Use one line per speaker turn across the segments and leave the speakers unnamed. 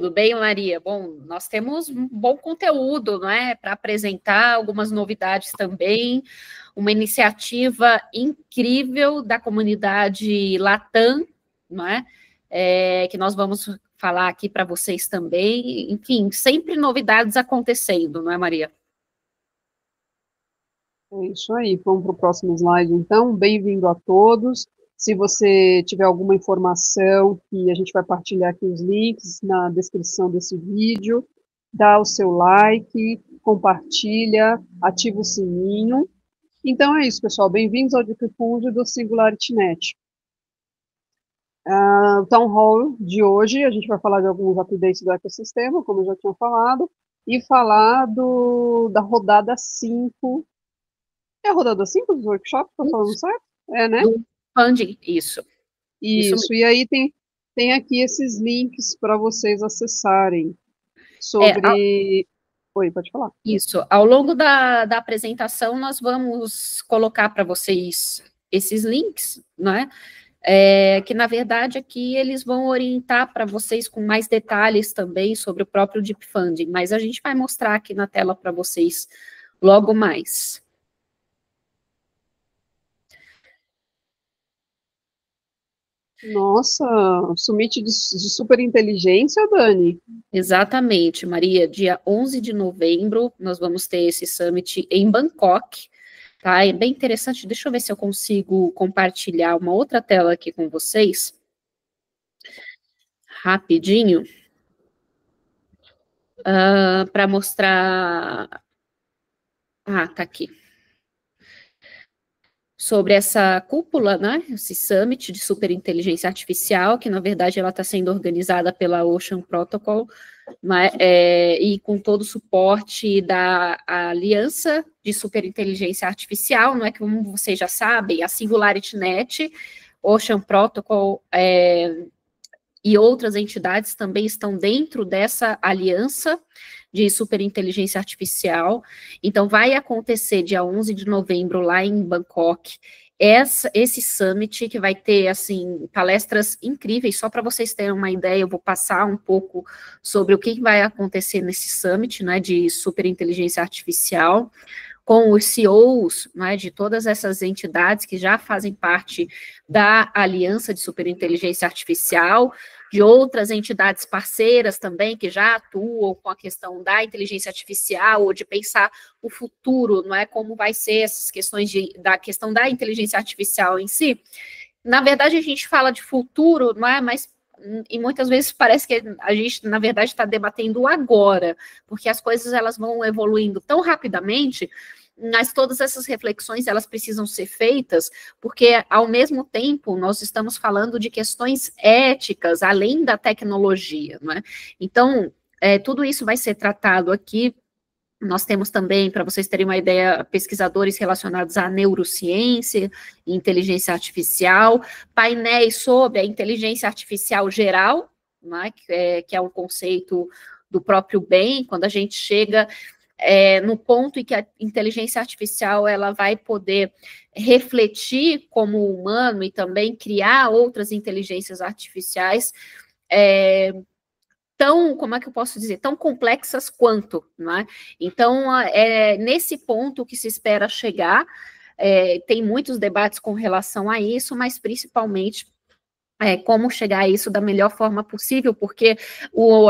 tudo bem, Maria? Bom, nós temos um bom conteúdo, não é, para apresentar algumas novidades também, uma iniciativa incrível da comunidade Latam, não é? Que nós vamos falar aqui para vocês também. Enfim, sempre novidades acontecendo, não é, Maria?
É isso aí, vamos para o próximo slide, então. Bem-vindo a todos. Se você tiver alguma informação, que a gente vai partilhar aqui os links na descrição desse vídeo, dá o seu like, compartilha, ativa o sininho. Então é isso, pessoal. Bem-vindos ao Dicfúndio do SingularityNet. O Town Hall de hoje, a gente vai falar de alguns updates do ecossistema, como eu já tinha falado, e falar da rodada 5. É a rodada 5 dos workshops, tá falando certo? É, né?
Do funding, isso.
Isso, e aí tem aqui esses links para vocês acessarem sobre... Oi, pode falar.
Isso, ao longo da apresentação, nós vamos colocar para vocês esses links, né? Que na verdade aqui eles vão orientar para vocês com mais detalhes também sobre o próprio Deep Funding, mas a gente vai mostrar aqui na tela para vocês logo mais.
Nossa, summit de superinteligência, Dani?
Exatamente, Maria, dia 11 de novembro, nós vamos ter esse summit em Bangkok, tá? É bem interessante, deixa eu ver se eu consigo compartilhar uma outra tela aqui com vocês, rapidinho, para mostrar... tá aqui. Sobre essa cúpula, né, esse summit de superinteligência artificial, que na verdade ela está sendo organizada pela Ocean Protocol, né, e com todo o suporte da Aliança de Superinteligência Artificial, não é que, como vocês já sabem, a SingularityNet, Ocean Protocol e outras entidades também estão dentro dessa aliança de superinteligência artificial. Então, vai acontecer dia 11 de novembro lá em Bangkok, esse summit que vai ter, assim, palestras incríveis. Só para vocês terem uma ideia, eu vou passar um pouco sobre o que vai acontecer nesse summit, né, de superinteligência artificial, com os CEOs, né, de todas essas entidades que já fazem parte da Aliança de Superinteligência Artificial, de outras entidades parceiras também, que já atuam com a questão da inteligência artificial, ou de pensar o futuro, não é, como vai ser essas questões da questão da inteligência artificial em si. Na verdade, a gente fala de futuro, não é, mas e muitas vezes parece que a gente, na verdade, está debatendo agora, porque as coisas elas vão evoluindo tão rapidamente, mas todas essas reflexões elas precisam ser feitas, porque ao mesmo tempo nós estamos falando de questões éticas, além da tecnologia, não é? Então, tudo isso vai ser tratado aqui. Nós temos também, para vocês terem uma ideia, pesquisadores relacionados à neurociência e inteligência artificial, painéis sobre a inteligência artificial geral, né, que é um conceito do próprio bem, quando a gente chega no ponto em que a inteligência artificial ela vai poder refletir como humano e também criar outras inteligências artificiais tão, como é que eu posso dizer, tão complexas quanto, não é? Então, nesse ponto que se espera chegar, tem muitos debates com relação a isso, mas principalmente como chegar a isso da melhor forma possível, porque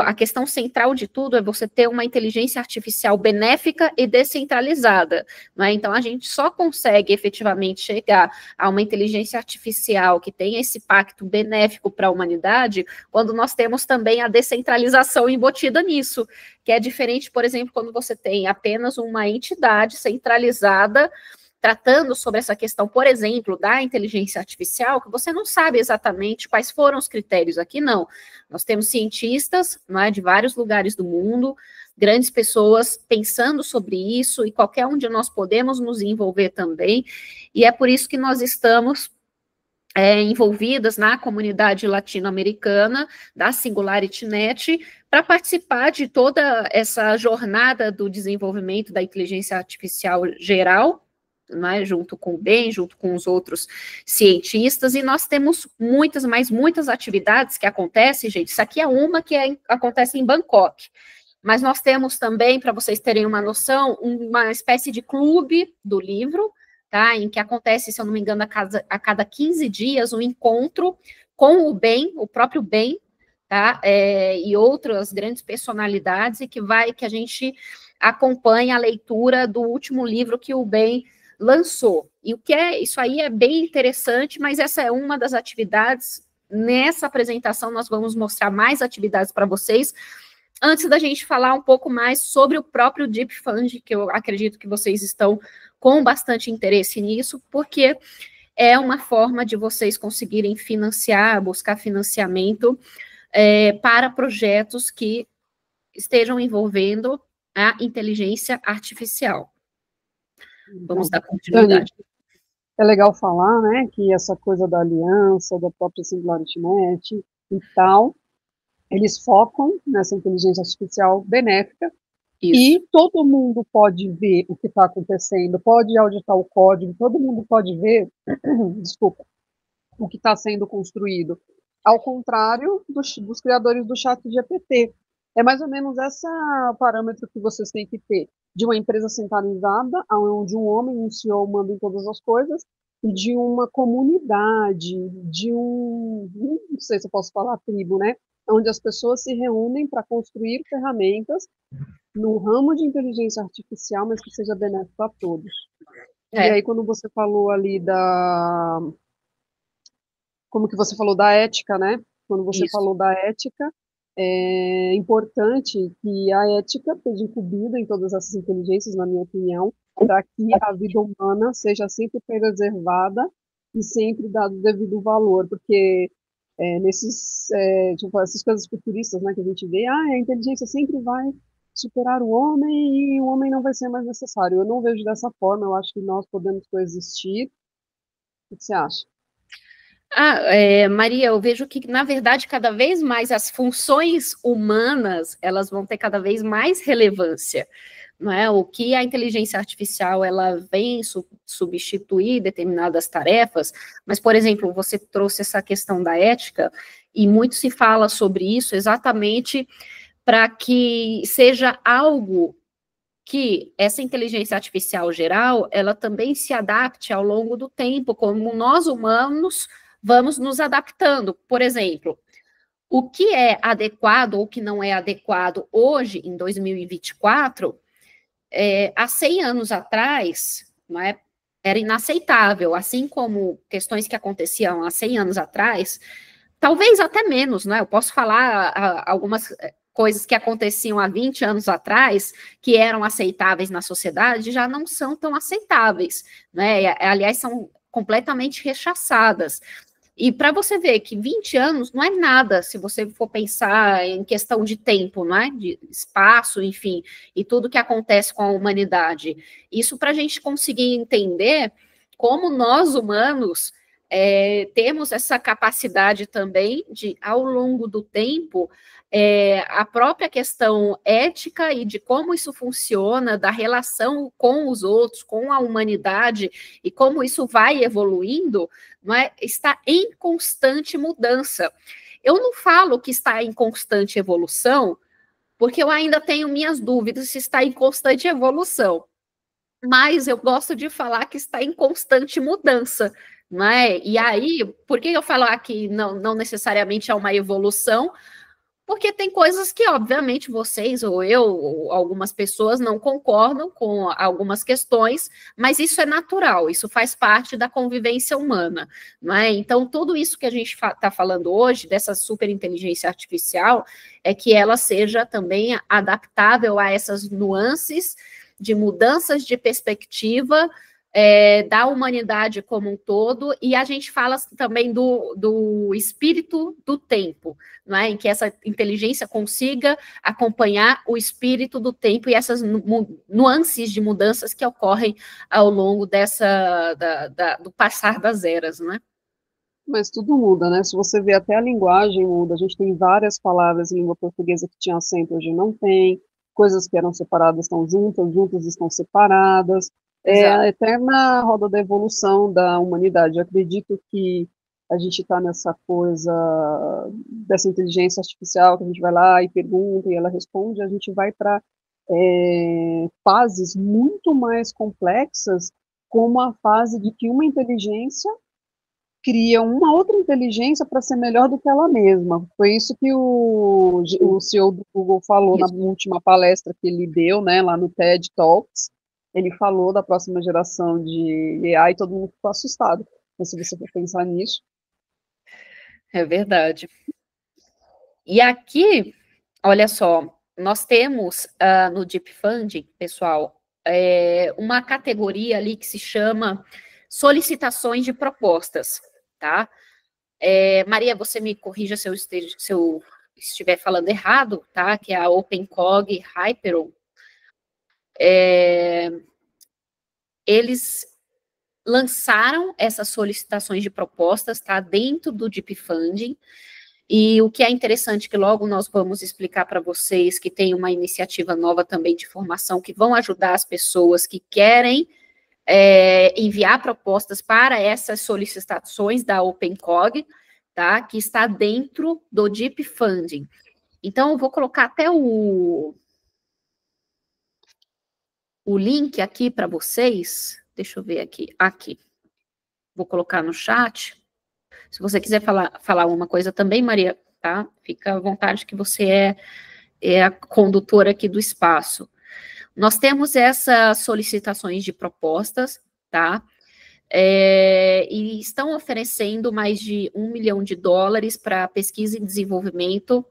a questão central de tudo é você ter uma inteligência artificial benéfica e descentralizada, né? Então, a gente só consegue efetivamente chegar a uma inteligência artificial que tenha esse pacto benéfico para a humanidade quando nós temos também a descentralização embutida nisso, que é diferente, por exemplo, quando você tem apenas uma entidade centralizada tratando sobre essa questão, por exemplo, da inteligência artificial, que você não sabe exatamente quais foram os critérios aqui, não. Nós temos cientistas, não é, de vários lugares do mundo, grandes pessoas pensando sobre isso, e qualquer um de nós podemos nos envolver também, e é por isso que nós estamos envolvidas na comunidade latino-americana, da SingularityNet, para participar de toda essa jornada do desenvolvimento da inteligência artificial geral, né, junto com o Ben, junto com os outros cientistas, e nós temos muitas, mas muitas atividades que acontecem, gente. Isso aqui é uma que acontece em Bangkok, mas nós temos também, para vocês terem uma noção, uma espécie de clube do livro, tá, em que acontece, se eu não me engano, a cada 15 dias, um encontro com o Ben, o próprio Ben, tá, e outras grandes personalidades, e que a gente acompanha a leitura do último livro que o Ben lançou. E isso aí é bem interessante, mas essa é uma das atividades. Nessa apresentação nós vamos mostrar mais atividades para vocês, antes da gente falar um pouco mais sobre o próprio Deep Fund, que eu acredito que vocês estão com bastante interesse nisso, porque é uma forma de vocês conseguirem buscar financiamento para projetos que estejam envolvendo a inteligência artificial. Vamos dar continuidade.
Dani, é legal falar, né, que essa coisa da aliança, da própria SingularityNet e tal, eles focam nessa inteligência artificial benéfica. Isso. E todo mundo pode ver o que está acontecendo, pode auditar o código, todo mundo pode ver, desculpa, o que está sendo construído. Ao contrário dos criadores do ChatGPT. É mais ou menos esse parâmetro que vocês têm que ter, de uma empresa centralizada, onde um homem, um CEO, manda em todas as coisas, e de uma comunidade, não sei se eu posso falar tribo, né? Onde as pessoas se reúnem para construir ferramentas no ramo de inteligência artificial, mas que seja benéfico a todos. E aí, quando você falou ali como que você falou da ética, né? Quando você falou da ética, é importante que a ética esteja incluída em todas essas inteligências, na minha opinião, para que a vida humana seja sempre preservada e sempre dado o devido valor, porque essas coisas futuristas, né, que a gente vê, a inteligência sempre vai superar o homem e o homem não vai ser mais necessário. Eu não vejo dessa forma, eu acho que nós podemos coexistir. O que você acha?
Maria, eu vejo que, na verdade, cada vez mais as funções humanas, elas vão ter cada vez mais relevância, não é? O que a inteligência artificial, ela vem substituir determinadas tarefas, mas, por exemplo, você trouxe essa questão da ética, e muito se fala sobre isso exatamente para que seja algo que essa inteligência artificial geral, ela também se adapte ao longo do tempo, como nós humanos vamos nos adaptando. Por exemplo, o que é adequado ou o que não é adequado hoje, em 2024, há 100 anos atrás, não é, era inaceitável, assim como questões que aconteciam há 100 anos atrás, talvez até menos, né? Eu posso falar algumas coisas que aconteciam há 20 anos atrás, que eram aceitáveis na sociedade, já não são tão aceitáveis, né? Aliás, são completamente rechaçadas. E para você ver que 20 anos não é nada, se você for pensar em questão de tempo, não é? De espaço, enfim, e tudo que acontece com a humanidade. Isso para a gente conseguir entender como nós, humanos, temos essa capacidade também de, ao longo do tempo, a própria questão ética e de como isso funciona, da relação com os outros, com a humanidade, e como isso vai evoluindo, não é? Está em constante mudança. Eu não falo que está em constante evolução, porque eu ainda tenho minhas dúvidas se está em constante evolução, mas eu gosto de falar que está em constante mudança, não é? E aí, por que eu falo que não necessariamente é uma evolução? Porque tem coisas que, obviamente, vocês ou eu, ou algumas pessoas não concordam com algumas questões, mas isso é natural, isso faz parte da convivência humana, não é? Então, tudo isso que a gente está falando hoje, dessa superinteligência artificial, é que ela seja também adaptável a essas nuances de mudanças de perspectiva, da humanidade como um todo, e a gente fala também do espírito do tempo, não é? Em que essa inteligência consiga acompanhar o espírito do tempo e essas nuances de mudanças que ocorrem ao longo do passar das eras, não é?
Mas tudo muda, né? Se você vê, até a linguagem muda. A gente tem várias palavras em língua portuguesa que tinham acento, hoje não tem. Coisas que eram separadas estão juntas, juntas estão separadas. É a eterna roda da evolução da humanidade. Eu acredito que a gente está nessa coisa dessa inteligência artificial, que a gente vai lá e pergunta e ela responde, a gente vai para fases muito mais complexas, como a fase de que uma inteligência cria uma outra inteligência para ser melhor do que ela mesma. Foi isso que o CEO do Google falou na última palestra que ele deu, né, lá no TED Talks. Ele falou da próxima geração de AI e todo mundo ficou assustado. Mas se você for pensar nisso...
É verdade. E aqui, olha só, nós temos no Deep Funding, pessoal, uma categoria ali que se chama solicitações de propostas, tá? Maria, você me corrija se eu estiver falando errado, tá? Que é a OpenCog Hyperon. Eles lançaram essas solicitações de propostas, tá? Dentro do Deep Funding. E o que é interessante, que logo nós vamos explicar para vocês, que tem uma iniciativa nova também de formação, que vão ajudar as pessoas que querem enviar propostas para essas solicitações da OpenCog, tá? Que está dentro do Deep Funding. Então, eu vou colocar até o link aqui para vocês. Deixa eu ver aqui. Vou colocar no chat. Se você quiser falar uma coisa também, Maria, tá? Fica à vontade, que você é a condutora aqui do espaço. Nós temos essas solicitações de propostas, tá? E estão oferecendo mais de $1 milhão para pesquisa e desenvolvimento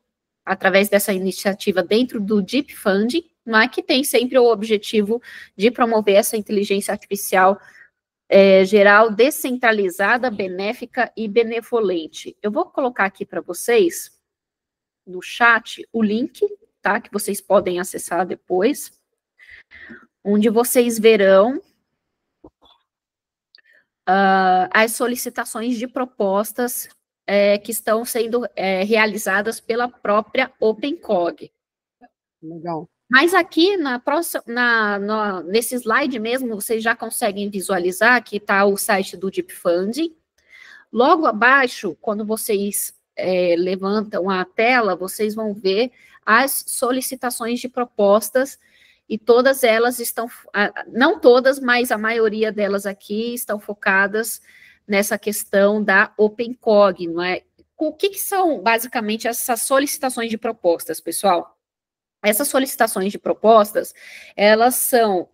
através dessa iniciativa dentro do Deep Funding, mas que tem sempre o objetivo de promover essa inteligência artificial geral, descentralizada, benéfica e benevolente. Eu vou colocar aqui para vocês, no chat, o link, tá? Que vocês podem acessar depois, onde vocês verão as solicitações de propostas que estão sendo realizadas pela própria OpenCog.
Legal.
Mas aqui, nesse slide mesmo, vocês já conseguem visualizar que está o site do Deep Funding. Logo abaixo, quando vocês levantam a tela, vocês vão ver as solicitações de propostas, e todas elas estão, não todas, mas a maioria delas aqui estão focadas nessa questão da OpenCog, não é? O que são, basicamente, essas solicitações de propostas, pessoal? Essas solicitações de propostas, elas são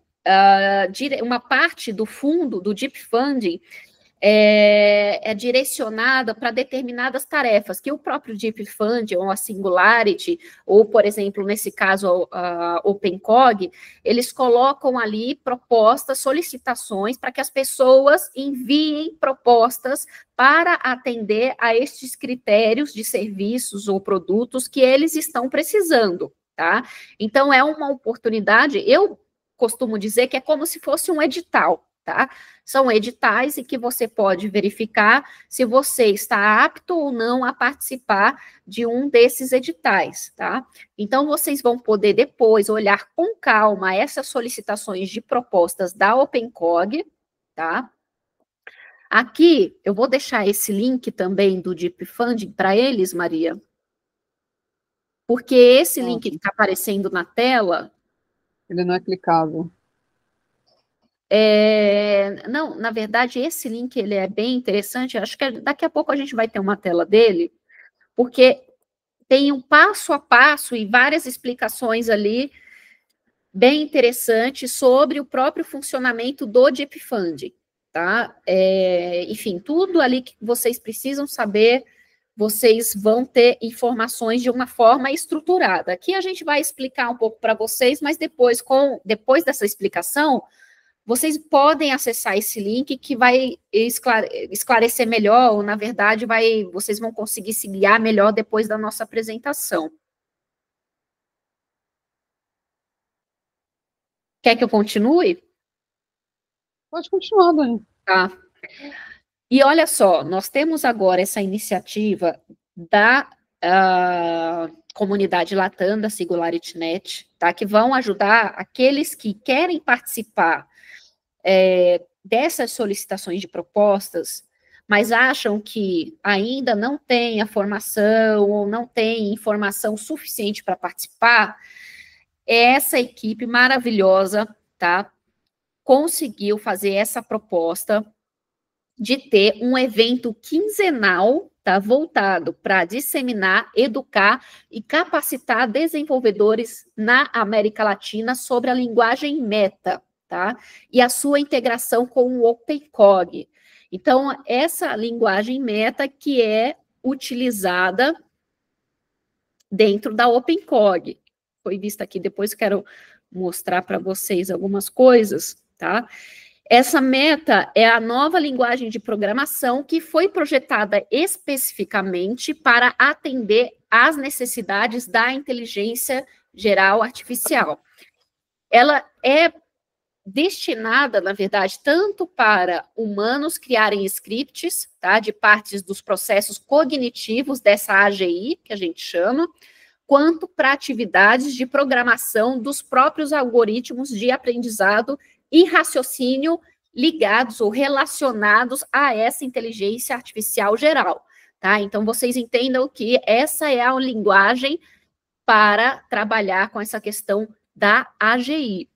uma parte do fundo, do Deep Funding, direcionada para determinadas tarefas, que o próprio Deep Funding, ou a Singularity, ou, por exemplo, nesse caso, a OpenCog, eles colocam ali propostas, solicitações, para que as pessoas enviem propostas para atender a estes critérios de serviços ou produtos que eles estão precisando, tá? Então, é uma oportunidade, eu costumo dizer que é como se fosse um edital, tá? São editais em que você pode verificar se você está apto ou não a participar de um desses editais, tá? Então, vocês vão poder depois olhar com calma essas solicitações de propostas da OpenCog, tá? Aqui, eu vou deixar esse link também do Deep Funding para eles, Maria, porque esse link que está aparecendo na tela...
Ele não é clicável.
Não, na verdade, esse link ele é bem interessante, acho que daqui a pouco a gente vai ter uma tela dele, porque tem um passo a passo e várias explicações ali bem interessantes sobre o próprio funcionamento do Deep Funding, tá? Enfim, tudo ali que vocês precisam saber, vocês vão ter informações de uma forma estruturada. Aqui a gente vai explicar um pouco para vocês, mas depois dessa explicação, vocês podem acessar esse link que vai esclarecer melhor, ou, na verdade, vocês vão conseguir se guiar melhor depois da nossa apresentação. Quer que eu continue?
Pode continuar, Dani.
Tá. E olha só, nós temos agora essa iniciativa da comunidade Latam, da SingularityNet, tá? Que vão ajudar aqueles que querem participar dessas solicitações de propostas, mas acham que ainda não tem a formação ou não tem informação suficiente para participar, essa equipe maravilhosa, tá, conseguiu fazer essa proposta de ter um evento quinzenal, tá, voltado para disseminar, educar e capacitar desenvolvedores na América Latina sobre a linguagem Meta, tá, e a sua integração com o OpenCog. Então, essa linguagem Meta que é utilizada dentro da OpenCog. Foi vista aqui, depois quero mostrar para vocês algumas coisas, tá? Essa Meta é a nova linguagem de programação que foi projetada especificamente para atender às necessidades da inteligência geral artificial. Ela é destinada, na verdade, tanto para humanos criarem scripts, tá, de partes dos processos cognitivos dessa AGI, que a gente chama, quanto para atividades de programação dos próprios algoritmos de aprendizado e raciocínio ligados ou relacionados a essa inteligência artificial geral, tá? Então, vocês entendam que essa é a linguagem para trabalhar com essa questão da AGI.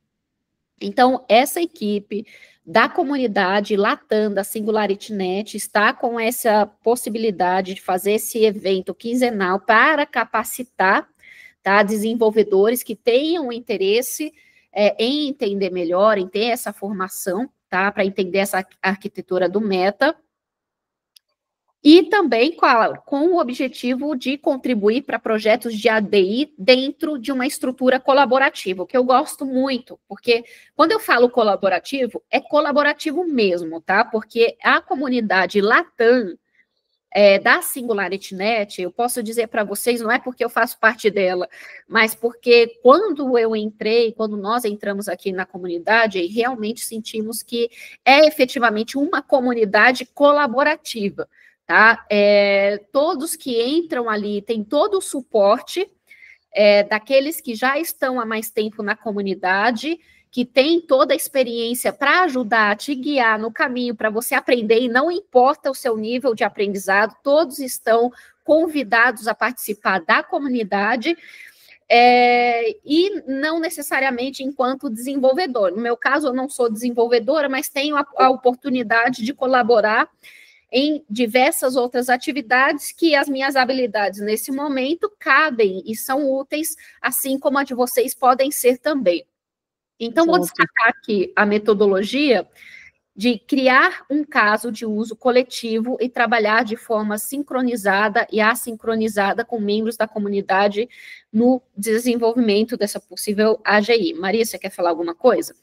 Então, essa equipe da comunidade Latam, da SingularityNet, está com essa possibilidade de fazer esse evento quinzenal para capacitar, tá, desenvolvedores que tenham interesse em entender melhor, em ter essa formação, tá, para entender essa arquitetura do Meta, e também com o objetivo de contribuir para projetos de ADI dentro de uma estrutura colaborativa, o que eu gosto muito, porque quando eu falo colaborativo, é colaborativo mesmo, tá? Porque a comunidade Latam, da SingularityNet, eu posso dizer para vocês, não é porque eu faço parte dela, mas porque quando nós entramos aqui na comunidade, realmente sentimos que é efetivamente uma comunidade colaborativa, tá? Todos que entram ali têm todo o suporte daqueles que já estão há mais tempo na comunidade, que tem toda a experiência para ajudar a te guiar no caminho para você aprender, e não importa o seu nível de aprendizado, todos estão convidados a participar da comunidade, e não necessariamente enquanto desenvolvedor. No meu caso, eu não sou desenvolvedora, mas tenho a oportunidade de colaborar em diversas outras atividades que as minhas habilidades nesse momento cabem e são úteis, assim como a de vocês podem ser também. Então, vou destacar aqui a metodologia de criar um caso de uso coletivo e trabalhar de forma sincronizada e assincronizada com membros da comunidade no desenvolvimento dessa possível AGI. Maria, você quer falar alguma coisa?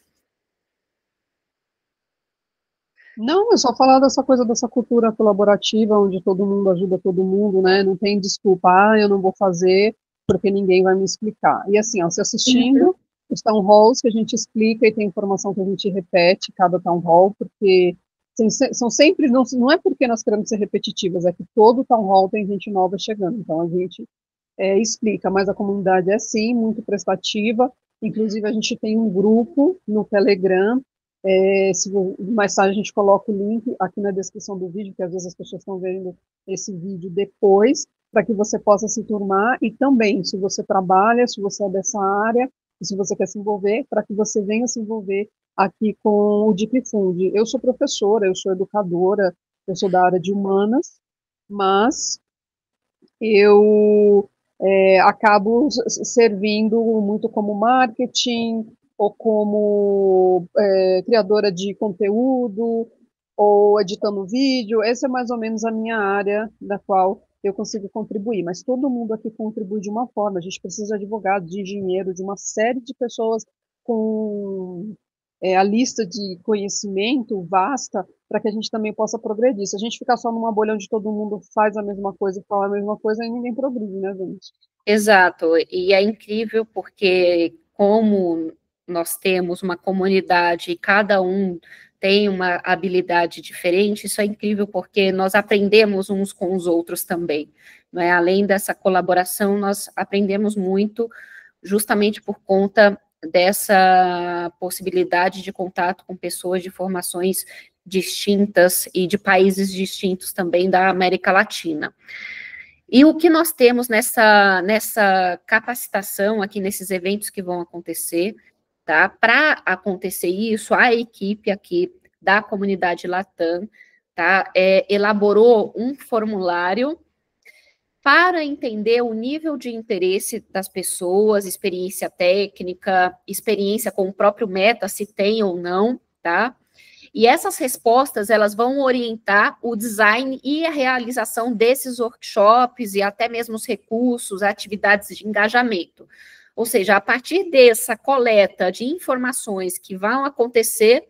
Não, é só falar dessa coisa, dessa cultura colaborativa, onde todo mundo ajuda todo mundo, né? Não tem desculpa, eu não vou fazer porque ninguém vai me explicar. E assim, ó, você assistindo os town halls que a gente explica e tem informação que a gente repete cada town hall, porque são sempre, não é porque nós queremos ser repetitivas, é que todo town hall tem gente nova chegando, então a gente explica, mas a comunidade é sim, muito prestativa, inclusive a gente tem um grupo no Telegram, mais tarde a gente coloca o link aqui na descrição do vídeo, que às vezes as pessoas estão vendo esse vídeo depois, para que você possa se turmar, e também, se você trabalha, se você é dessa área, e se você quer se envolver, para que você venha se envolver aqui com o DeepFund. Eu sou professora, eu sou educadora, eu sou da área de humanas, mas eu acabo servindo muito como marketing, ou como criadora de conteúdo, ou editando vídeo. Essa é mais ou menos a minha área da qual eu consigo contribuir, mas todo mundo aqui contribui de uma forma. A gente precisa de advogado, de engenheiro, de uma série de pessoas com a lista de conhecimento vasta, para que a gente também possa progredir. Se a gente ficar só numa bolha onde todo mundo faz a mesma coisa e fala a mesma coisa, aí ninguém progride, né, gente?
Exato, e é incrível porque como nós temos uma comunidade e cada um tem uma habilidade diferente, isso é incrível porque nós aprendemos uns com os outros também, não é? Além dessa colaboração, nós aprendemos muito justamente por conta dessa possibilidade de contato com pessoas de formações distintas e de países distintos também da América Latina. E o que nós temos nessa capacitação aqui, nesses eventos que vão acontecer, tá? Para acontecer isso, a equipe aqui da comunidade Latam, tá? Elaborou um formulário para entender o nível de interesse das pessoas, experiência técnica, experiência com o próprio Meta, se tem ou não, tá? E essas respostas, elas vão orientar o design e a realização desses workshops e até mesmo os recursos, atividades de engajamento. Ou seja, a partir dessa coleta de informações que vão acontecer,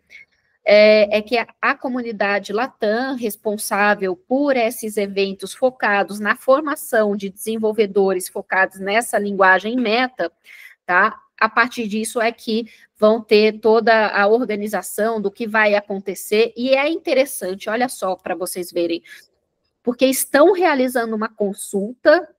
que a comunidade Latam, responsável por esses eventos focados na formação de desenvolvedores focados nessa linguagem Meta, tá? A partir disso é que vão ter toda a organização do que vai acontecer, e é interessante, olha só, para vocês verem, porque estão realizando uma consulta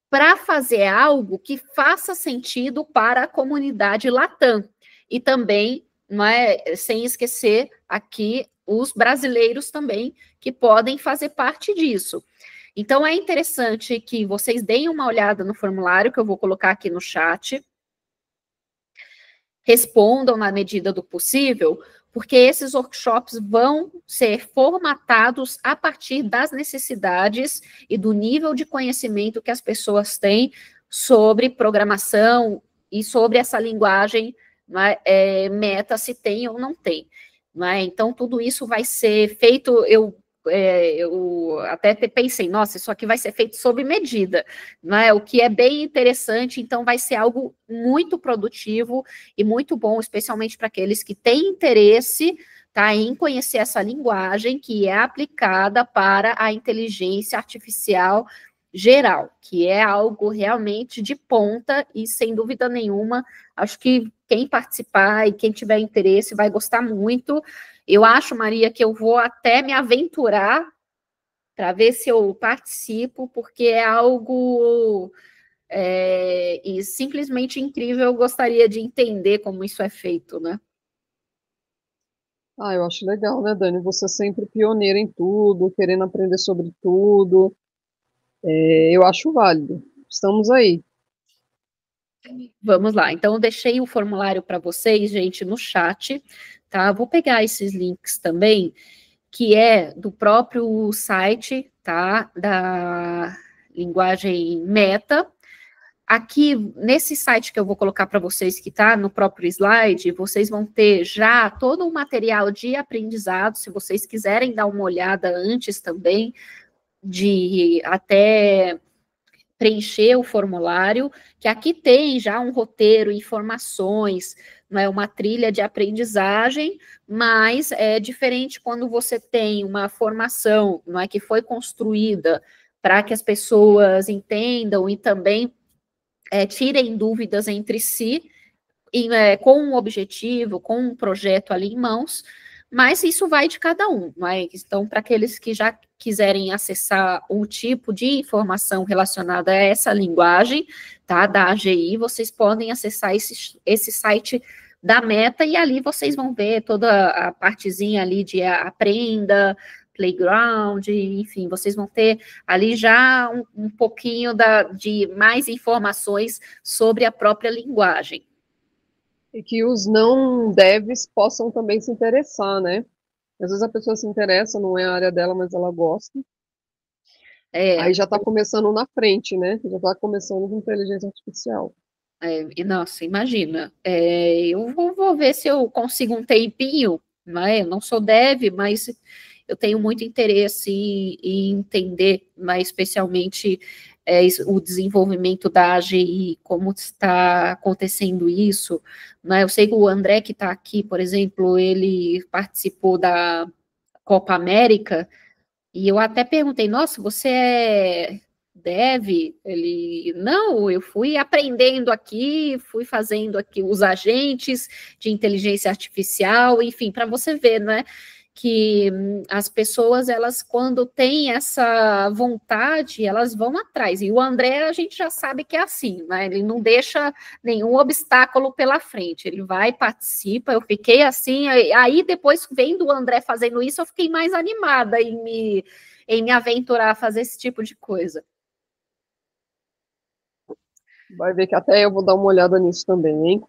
para fazer algo que faça sentido para a comunidade Latam, e também, não é, sem esquecer aqui os brasileiros também, que podem fazer parte disso. Então, é interessante que vocês deem uma olhada no formulário, que eu vou colocar aqui no chat, respondam na medida do possível, porque esses workshops vão ser formatados a partir das necessidades e do nível de conhecimento que as pessoas têm sobre programação e sobre essa linguagem, Meta, se tem ou não tem. Então, tudo isso vai ser feito, eu até pensei, nossa, isso aqui vai ser feito sob medida, o que é bem interessante. Então vai ser algo muito produtivo e muito bom, especialmente para aqueles que têm interesse, tá, em conhecer essa linguagem que é aplicada para a inteligência artificial geral, que é algo realmente de ponta e, sem dúvida nenhuma, acho que quem participar e quem tiver interesse vai gostar muito. Eu acho, Maria, que eu vou até me aventurar para ver se eu participo, porque é algo e simplesmente incrível. Eu gostaria de entender como isso é feito, né?
Eu acho legal, né, Dani? Você sempre pioneira em tudo, querendo aprender sobre tudo. Eu acho válido. Estamos aí.
Vamos lá. Então, eu deixei o formulário para vocês, gente, no chat, tá? Vou pegar esses links também, que é do próprio site, tá? Da linguagem Meta. Aqui, nesse site que eu vou colocar para vocês, que está no próprio slide, vocês vão ter já todo o material de aprendizado, se vocês quiserem dar uma olhada antes também, de até preencher o formulário, que aqui tem já um roteiro, informações, não é uma trilha de aprendizagem, mas é diferente quando você tem uma formação, não é, que foi construída para que as pessoas entendam e também tirem dúvidas entre si, com um objetivo, com um projeto ali em mãos, mas isso vai de cada um, não é? Então, para aqueles que já quiserem acessar um tipo de informação relacionada a essa linguagem, tá, da AGI, vocês podem acessar esse site da Meta, e ali vocês vão ver toda a partezinha ali de aprenda, playground, enfim, vocês vão ter ali já um pouquinho de mais informações sobre a própria linguagem.
E que os não devs possam também se interessar, né? Às vezes a pessoa se interessa, não é a área dela, mas ela gosta. Aí já está começando na frente, né? Já está começando com inteligência artificial.
Nossa, imagina. Eu vou ver se eu consigo um tempinho, né? Eu não sou dev, mas eu tenho muito interesse em entender, mas especialmente o desenvolvimento da AGI, como está acontecendo isso, né? Eu sei que o André, que está aqui, por exemplo, ele participou da Copa América, e eu até perguntei, nossa, você é dev? Ele, não, eu fui aprendendo aqui, fui fazendo aqui os agentes de inteligência artificial, enfim, para você ver, né? que as pessoas, elas, quando têm essa vontade, elas vão atrás. E o André, a gente já sabe que é assim, né? Ele não deixa nenhum obstáculo pela frente. Ele vai, participa. Eu fiquei assim. Aí, depois, vendo o André fazendo isso, eu fiquei mais animada em me aventurar a fazer esse tipo de coisa.
Vai ver que até eu vou dar uma olhada nisso também, hein?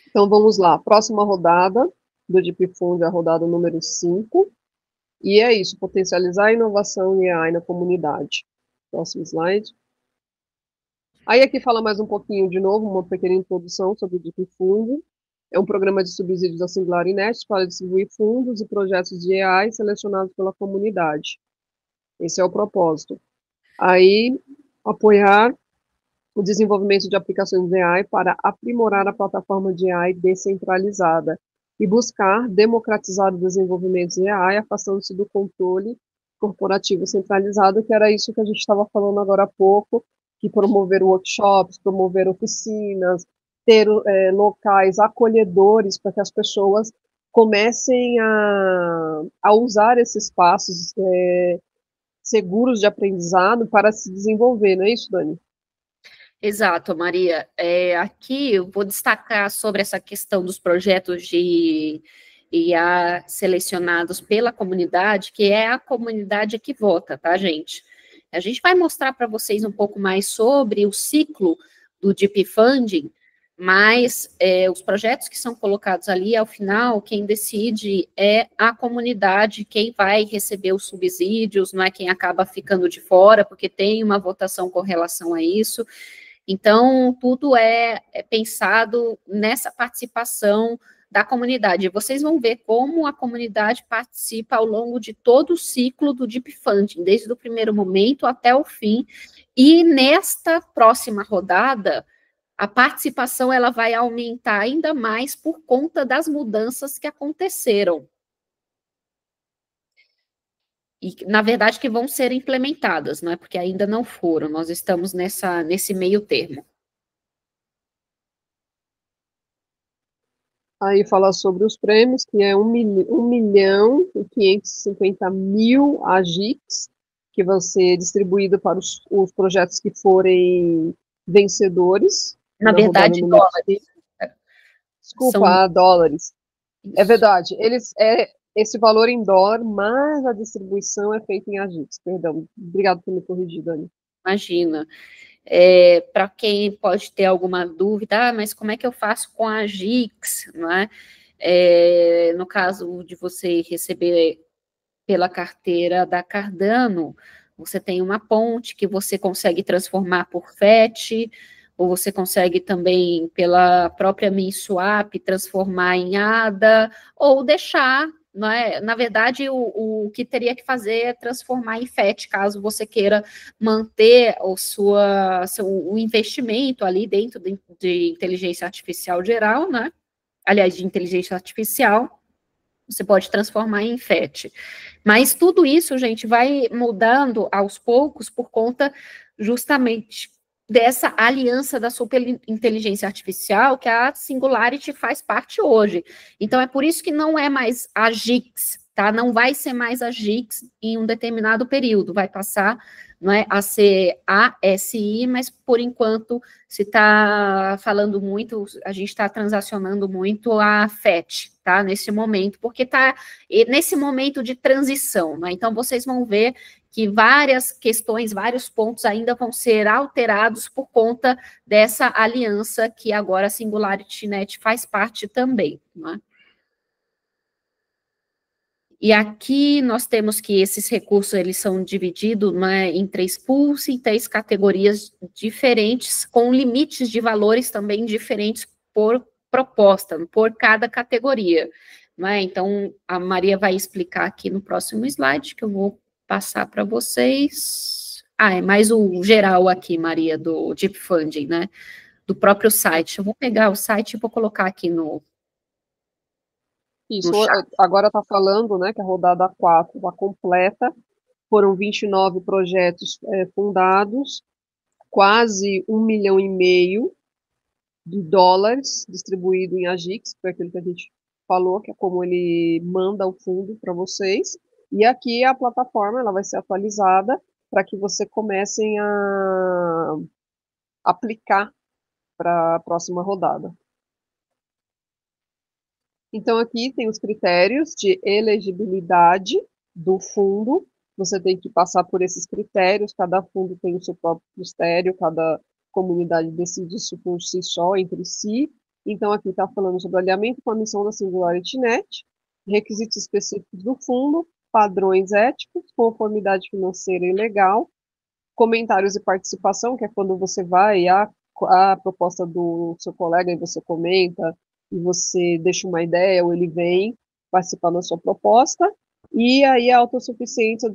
Então vamos lá. Próxima rodada do Deep Fund é a rodada número 5. E é isso, potencializar a inovação e AI na comunidade. Próximo slide. Aí aqui fala mais um pouquinho de novo, uma pequena introdução sobre o Deep Fund. É um programa de subsídios da Singular Inet para distribuir fundos e projetos de AI selecionados pela comunidade. Esse é o propósito. Aí, apoiar o desenvolvimento de aplicações de AI para aprimorar a plataforma de AI descentralizada e buscar democratizar o desenvolvimento de AI, afastando-se do controle corporativo centralizado, que era isso que a gente estava falando agora há pouco, que promover workshops, promover oficinas, ter locais acolhedores para que as pessoas comecem a usar esses espaços seguros de aprendizado para se desenvolver, não é isso, Dani?
Exato, Maria. Aqui eu vou destacar sobre essa questão dos projetos de IA selecionados pela comunidade, que é a comunidade que vota, tá, gente? A gente vai mostrar para vocês um pouco mais sobre o ciclo do Deep Funding, mas os projetos que são colocados ali, ao final, quem decide é a comunidade, quem vai receber os subsídios, não é quem acaba ficando de fora, porque tem uma votação com relação a isso. Então, tudo é pensado nessa participação da comunidade. Vocês vão ver como a comunidade participa ao longo de todo o ciclo do Deep Funding, desde o primeiro momento até o fim. E nesta próxima rodada, a participação ela vai aumentar ainda mais por conta das mudanças que aconteceram. E, na verdade, que vão ser implementadas, não é? Porque ainda não foram, nós estamos nesse meio termo.
Aí fala sobre os prêmios, que é 1.550.000 AGICs, que vão ser distribuídos para os projetos que forem vencedores.
Na verdade, dólares.
Desculpa, dólares. É verdade. Esse valor em dólar, mas a distribuição é feita em AGICs. Perdão. Obrigado por me corrigir, Dani.
Imagina. Para quem pode ter alguma dúvida, mas como é que eu faço com a GIX, não é? No caso de você receber pela carteira da Cardano, você tem uma ponte que você consegue transformar por FET, ou você consegue também, pela própria MinSwap, transformar em ADA, ou deixar, não é? Na verdade, o que teria que fazer é transformar em FET, caso você queira manter o investimento ali dentro de inteligência artificial geral, né? Aliás, de inteligência artificial, você pode transformar em FET. Mas tudo isso, gente, vai mudando aos poucos por conta justamente dessa aliança da superinteligência artificial que a Singularity faz parte hoje. Então, é por isso que não é mais a GIX, tá? Não vai ser mais a GIX em um determinado período, vai passar, não é, a ser a SI, mas por enquanto se está falando muito, a gente está transacionando muito a FET, tá? Nesse momento, porque está nesse momento de transição, né? Então, vocês vão ver que várias questões, vários pontos ainda vão ser alterados por conta dessa aliança que agora a Singularity Net faz parte também, né? E aqui nós temos que esses recursos, eles são divididos, né, em 3 pools e 3 categorias diferentes, com limites de valores também diferentes por proposta, por cada categoria. Né? Então, a Maria vai explicar aqui no próximo slide, que eu vou passar para vocês. É mais o geral aqui, Maria, do Deep Funding, né? Do próprio site. Eu vou pegar o site e vou colocar aqui no
Isso,
chat.
agora está falando, né, que a rodada 4 está completa, foram 29 projetos fundados, quase 1,5 milhão de dólares distribuído em AGICs, foi aquilo que a gente falou, que é como ele manda o fundo para vocês. E aqui a plataforma ela vai ser atualizada para que você comecem a aplicar para a próxima rodada. Então, aqui tem os critérios de elegibilidade do fundo. Você tem que passar por esses critérios, cada fundo tem o seu próprio critério, cada comunidade decide isso por si só, entre si. Então, aqui está falando sobre alinhamento com a missão da SingularityNet, requisitos específicos do fundo, padrões éticos, conformidade financeira e legal, comentários e participação, que é quando você vai a proposta do seu colega e você comenta, e você deixa uma ideia, ou ele vem participar da sua proposta, e aí a autossuficiência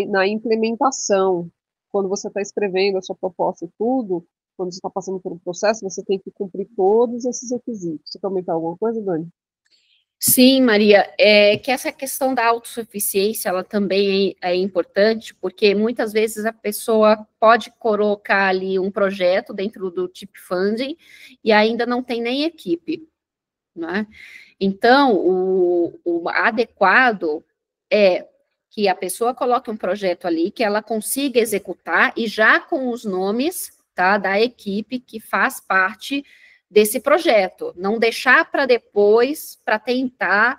na implementação. Quando você está escrevendo a sua proposta e tudo, quando você está passando por um processo, você tem que cumprir todos esses requisitos. Você quer comentar alguma coisa, Dani?
Sim, Maria, que essa questão da autossuficiência, ela também é importante, porque muitas vezes a pessoa pode colocar ali um projeto dentro do Tip Funding e ainda não tem nem equipe, né? Então, o adequado é que a pessoa coloque um projeto ali, que ela consiga executar, e já com os nomes, tá, da equipe que faz parte desse projeto, não deixar para depois, para tentar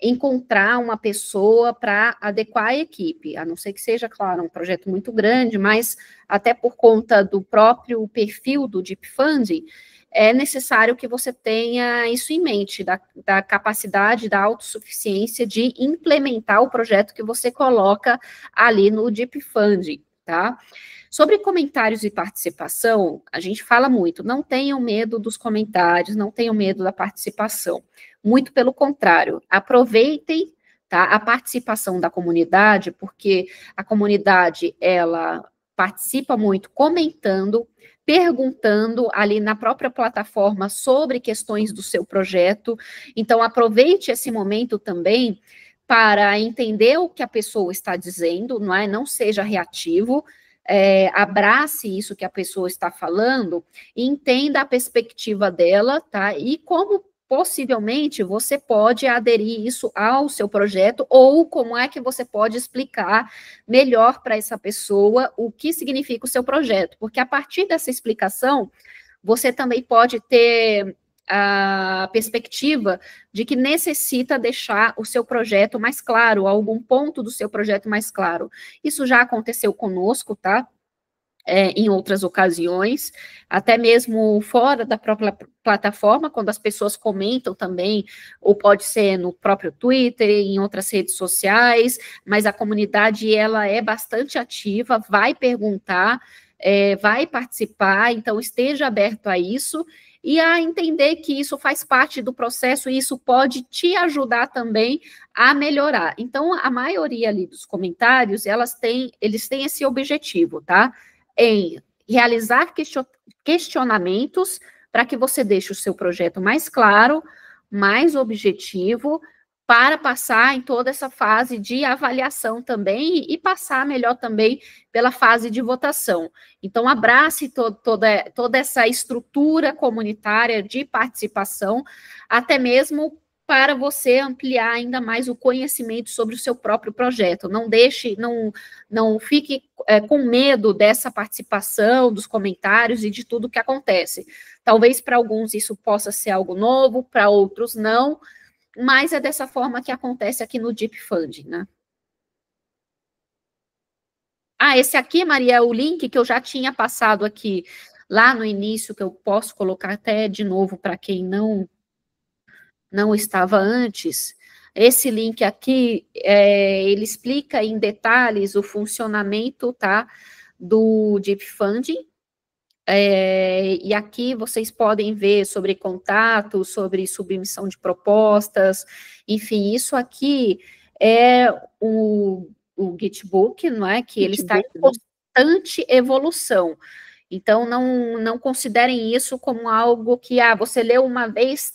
encontrar uma pessoa para adequar a equipe, a não ser que seja, claro, um projeto muito grande, mas até por conta do próprio perfil do Deep Funding, é necessário que você tenha isso em mente, da capacidade, da autossuficiência de implementar o projeto que você coloca ali no Deep Funding, tá? Sobre comentários e participação, a gente fala muito, não tenham medo dos comentários, não tenham medo da participação. Muito pelo contrário, aproveitem, tá, a participação da comunidade, porque a comunidade, ela participa muito comentando, perguntando ali na própria plataforma sobre questões do seu projeto. Então, aproveite esse momento também para entender o que a pessoa está dizendo, não é? Não seja reativo, abrace isso que a pessoa está falando e entenda a perspectiva dela, tá? E como possivelmente você pode aderir isso ao seu projeto, ou como é que você pode explicar melhor para essa pessoa o que significa o seu projeto, porque a partir dessa explicação, você também pode ter a perspectiva de que necessita deixar o seu projeto mais claro, algum ponto do seu projeto mais claro. Isso já aconteceu conosco, tá? Em outras ocasiões, até mesmo fora da própria plataforma, quando as pessoas comentam também, ou pode ser no próprio Twitter, em outras redes sociais, mas a comunidade, ela é bastante ativa, vai perguntar, vai participar, então esteja aberto a isso, e a entender que isso faz parte do processo e isso pode te ajudar também a melhorar. Então, a maioria ali dos comentários, eles têm esse objetivo, tá? Em realizar questionamentos para que você deixe o seu projeto mais claro, mais objetivo, para passar em toda essa fase de avaliação também e passar melhor também pela fase de votação. Então, abrace toda essa estrutura comunitária de participação, até mesmo para você ampliar ainda mais o conhecimento sobre o seu próprio projeto. Não fique com medo dessa participação, dos comentários e de tudo que acontece. Talvez para alguns isso possa ser algo novo, para outros não, mas é dessa forma que acontece aqui no Deep Funding, né? Esse aqui, Maria, é o link que eu já tinha passado aqui lá no início, que eu posso colocar até de novo para quem não estava antes. Esse link aqui, ele explica em detalhes o funcionamento, tá, do Deep Funding. E aqui vocês podem ver sobre contato, sobre submissão de propostas, enfim, isso aqui é o Gitbook, não é? Que ele está em constante evolução. Então, não considerem isso como algo que, você leu uma vez,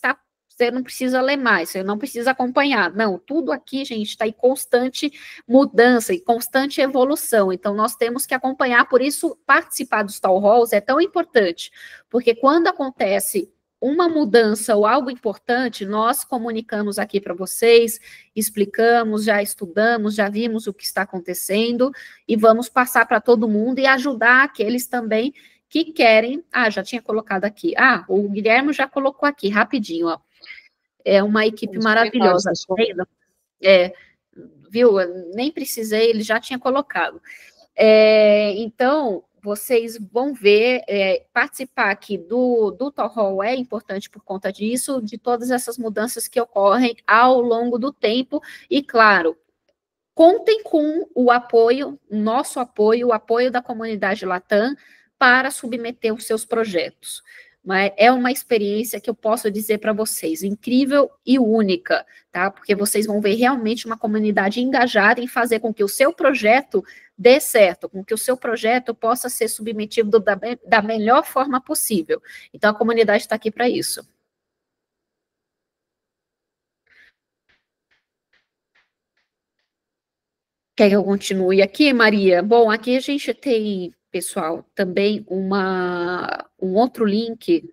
você não precisa ler mais, você não precisa acompanhar. Não, tudo aqui, gente, está em constante mudança, em constante evolução. Então, nós temos que acompanhar, por isso, participar dos town halls é tão importante, porque quando acontece uma mudança ou algo importante, nós comunicamos aqui para vocês, explicamos, já estudamos, já vimos o que está acontecendo e vamos passar para todo mundo e ajudar aqueles também que querem. Ah, já tinha colocado aqui. Ah, o Guilherme já colocou aqui, rapidinho, ó. É uma equipe maravilhosa. Viu? Eu nem precisei, ele já tinha colocado. Então, vocês vão ver, participar aqui do Town Hall é importante por conta disso, de todas essas mudanças que ocorrem ao longo do tempo, e claro, contem com o apoio, nosso apoio, o apoio da comunidade Latam, para submeter os seus projetos. Mas é uma experiência que eu posso dizer para vocês, incrível e única, tá? Porque vocês vão ver realmente uma comunidade engajada em fazer com que o seu projeto dê certo, com que o seu projeto possa ser submetido da melhor forma possível. Então, a comunidade está aqui para isso. Quer que eu continue aqui, Maria? Bom, aqui a gente tem, pessoal, também um outro link,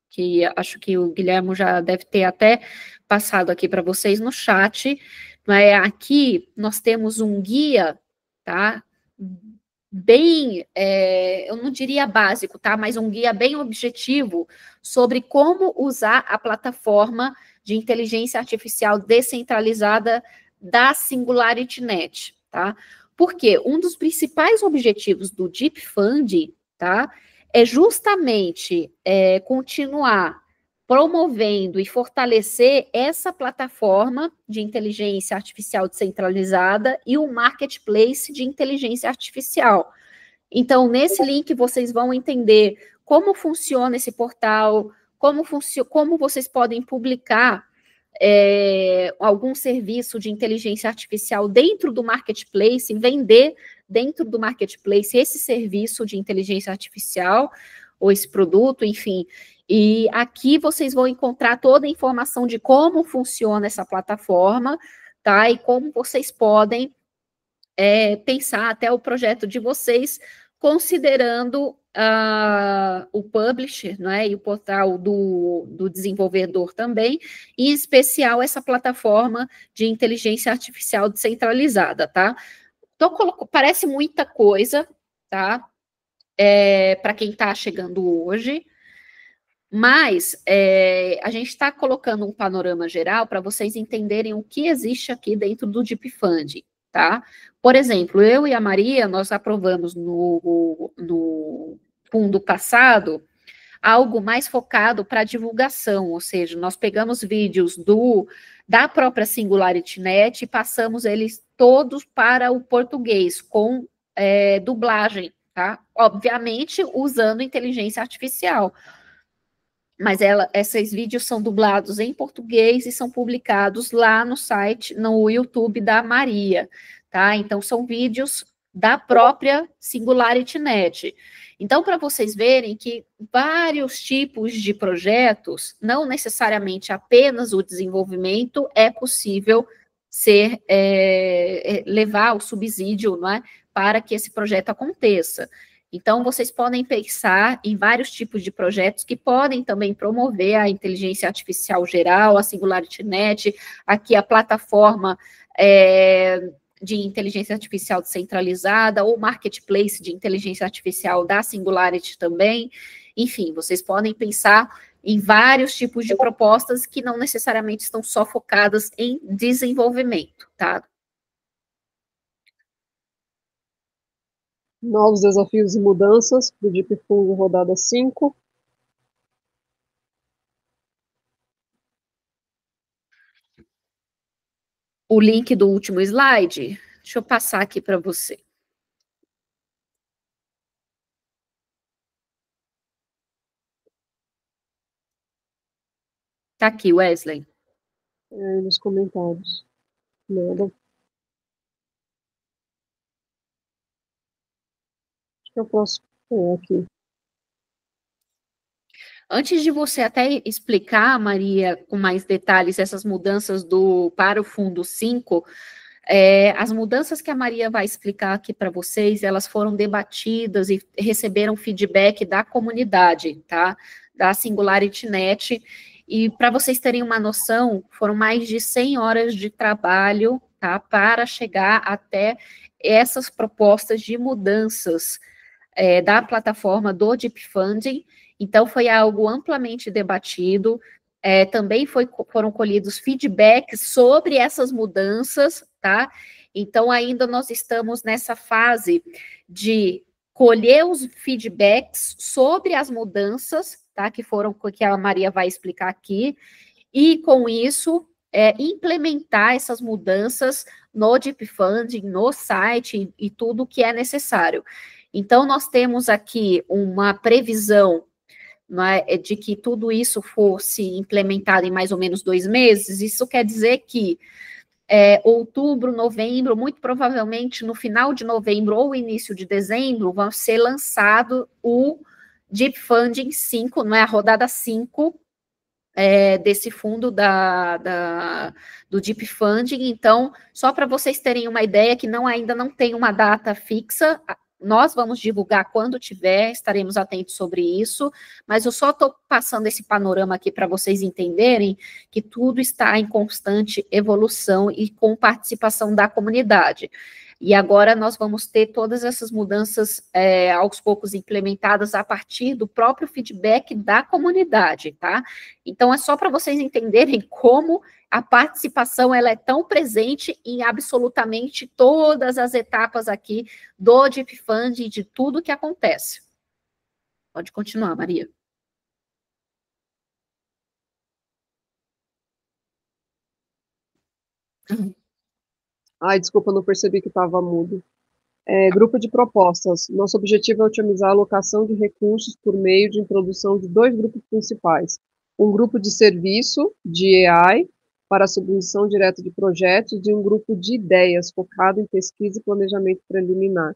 que acho que o Guilherme já deve ter até passado aqui para vocês no chat, mas aqui nós temos um guia, tá? Bem, eu não diria básico, tá? Mas um guia bem objetivo sobre como usar a plataforma de inteligência artificial descentralizada da SingularityNet, tá? Porque um dos principais objetivos do Deep Funding, tá? É justamente continuar promovendo e fortalecer essa plataforma de inteligência artificial descentralizada e o marketplace de inteligência artificial. Então, nesse link, vocês vão entender como funciona esse portal, como vocês podem publicar algum serviço de inteligência artificial dentro do marketplace, vender dentro do marketplace esse serviço de inteligência artificial, ou esse produto, enfim. E aqui vocês vão encontrar toda a informação de como funciona essa plataforma, tá? E como vocês podem pensar até o projeto de vocês, considerando o publisher, né, e o portal do desenvolvedor também, em especial essa plataforma de inteligência artificial descentralizada, tá? Então, parece muita coisa, tá? Para quem está chegando hoje, mas a gente está colocando um panorama geral para vocês entenderem o que existe aqui dentro do Deep Funding, tá? Por exemplo, eu e a Maria, nós aprovamos no fundo passado algo mais focado para divulgação, ou seja, nós pegamos vídeos da própria SingularityNet e passamos eles todos para o português, com dublagem, tá? Obviamente, usando inteligência artificial. Mas esses vídeos são dublados em português e são publicados lá no site, no YouTube da Maria, tá? Então, são vídeos da própria SingularityNet. Então, para vocês verem que vários tipos de projetos, não necessariamente apenas o desenvolvimento, é possível levar o subsídio, não é, para que esse projeto aconteça. Então, vocês podem pensar em vários tipos de projetos que podem também promover a inteligência artificial geral, a SingularityNet, aqui a plataforma de inteligência artificial descentralizada, ou marketplace de inteligência artificial da Singularity também. Enfim, vocês podem pensar em vários tipos de propostas que não necessariamente estão só focadas em desenvolvimento, tá?
Novos desafios e mudanças do Deep Funding rodada 5.
O link do último slide, deixa eu passar aqui para você. Tá aqui, Wesley.
Nos comentários. Nada. Acho que eu posso aqui.
Antes de você até explicar, Maria, com mais detalhes, essas mudanças para o Fundo 5, as mudanças que a Maria vai explicar aqui para vocês, elas foram debatidas e receberam feedback da comunidade, tá? da SingularityNet, e para vocês terem uma noção, foram mais de 100 horas de trabalho, tá, para chegar até essas propostas de mudanças da plataforma do Deep Funding. Então, foi algo amplamente debatido, também foram colhidos feedbacks sobre essas mudanças, tá? Então, ainda nós estamos nessa fase de colher os feedbacks sobre as mudanças, tá? Que a Maria vai explicar aqui, e com isso, implementar essas mudanças no Deep Funding, no site e tudo o que é necessário. Então, nós temos aqui uma previsão, de que tudo isso fosse implementado em mais ou menos 2 meses. Isso quer dizer que outubro, novembro, muito provavelmente no final de novembro ou início de dezembro, vai ser lançado o Deep Funding 5, a rodada 5, desse fundo do Deep Funding. Então, só para vocês terem uma ideia, que ainda não tem uma data fixa, nós vamos divulgar quando tiver, estaremos atentos sobre isso, mas eu só estou passando esse panorama aqui para vocês entenderem que tudo está em constante evolução e com participação da comunidade. E agora nós vamos ter todas essas mudanças aos poucos implementadas a partir do próprio feedback da comunidade, tá? Então, é só para vocês entenderem como a participação ela é tão presente em absolutamente todas as etapas aqui do Deep Funding, de tudo que acontece. Pode continuar, Maria.
Ai, desculpa, não percebi que estava mudo. Grupo de propostas. Nosso objetivo é otimizar a alocação de recursos por meio de introdução de 2 grupos principais. Um grupo de serviço, de AI, para a submissão direta de projetos, e um grupo de ideias, focado em pesquisa e planejamento preliminar.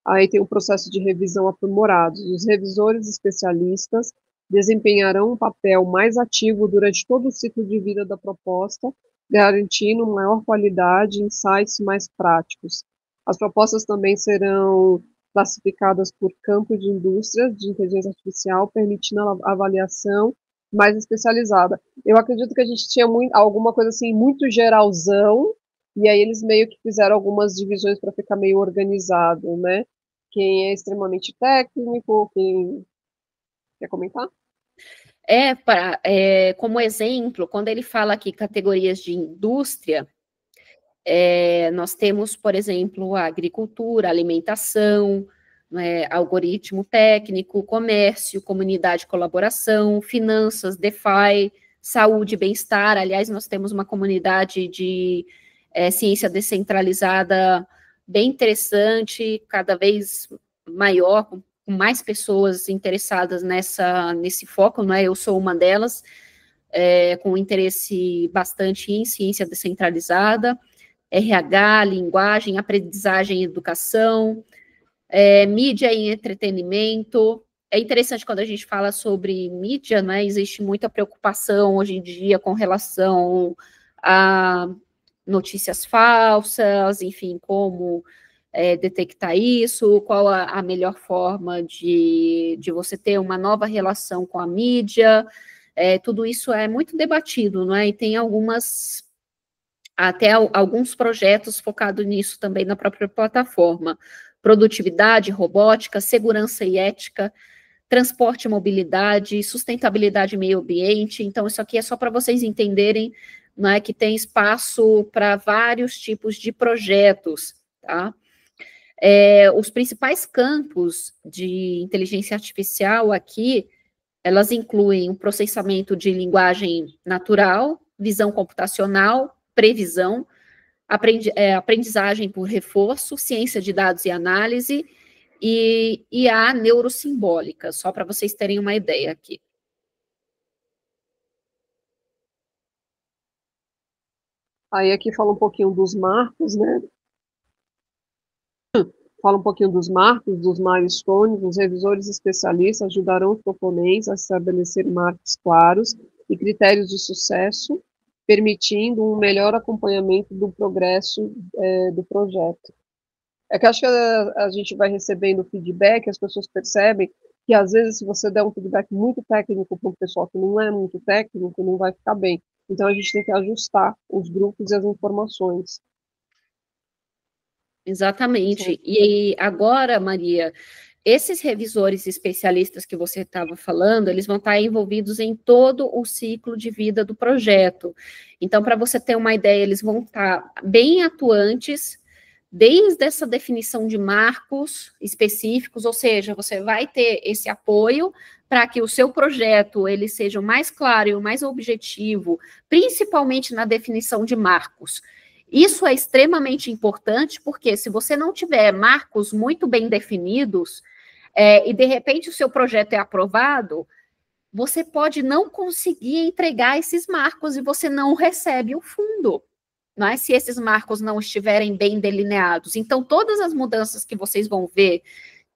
Aí tem um processo de revisão aprimorados. Os revisores especialistas desempenharão um papel mais ativo durante todo o ciclo de vida da proposta, garantindo maior qualidade e insights mais práticos. As propostas também serão classificadas por campo de indústria de inteligência artificial, permitindo a avaliação mais especializada. Eu acredito que a gente tinha alguma coisa assim muito geralzão, e aí eles meio que fizeram algumas divisões para ficar meio organizado, né? Quem é extremamente técnico, quem quer comentar?
Como exemplo, quando ele fala aqui categorias de indústria, nós temos, por exemplo, a agricultura, alimentação, algoritmo técnico, comércio, comunidade de colaboração, finanças, DeFi, saúde e bem-estar. Aliás, nós temos uma comunidade de ciência descentralizada bem interessante, cada vez maior, com mais pessoas interessadas nesse foco, eu sou uma delas, com interesse bastante em ciência descentralizada, RH, linguagem, aprendizagem e educação, mídia e entretenimento. É interessante quando a gente fala sobre mídia, existe muita preocupação hoje em dia com relação a notícias falsas, enfim, como detectar isso, qual a melhor forma de você ter uma nova relação com a mídia. Tudo isso é muito debatido, e tem até alguns projetos focados nisso também na própria plataforma. Produtividade, robótica, segurança e ética, transporte e mobilidade, sustentabilidade e meio ambiente. Então, isso aqui é só para vocês entenderem, que tem espaço para vários tipos de projetos, tá? Os principais campos de inteligência artificial aqui, elas incluem o processamento de linguagem natural, visão computacional, previsão, aprendizagem por reforço, ciência de dados e análise, e a neurosimbólica, só para vocês terem uma ideia aqui.
Aí aqui fala um pouquinho dos marcos, né? Fala um pouquinho dos marcos, dos milestones. Os revisores especialistas ajudarão os proponentes a estabelecer marcos claros e critérios de sucesso, permitindo um melhor acompanhamento do progresso do projeto. É que acho que a gente vai recebendo feedback, as pessoas percebem que às vezes se você der um feedback muito técnico para um pessoal que não é muito técnico, não vai ficar bem. Então a gente tem que ajustar os grupos e as informações.
Exatamente.
Certo.
E agora, Maria, esses revisores especialistas que você estava falando, eles vão estar envolvidos em todo o ciclo de vida do projeto. Então, para você ter uma ideia, eles vão estar bem atuantes desde essa definição de marcos específicos, ou seja, você vai ter esse apoio para que o seu projeto ele seja o mais claro e o mais objetivo, principalmente na definição de marcos. Isso é extremamente importante, porque se você não tiver marcos muito bem definidos, e de repente o seu projeto é aprovado, você pode não conseguir entregar esses marcos e você não recebe o fundo, não é? Se esses marcos não estiverem bem delineados. Então, todas as mudanças que vocês vão ver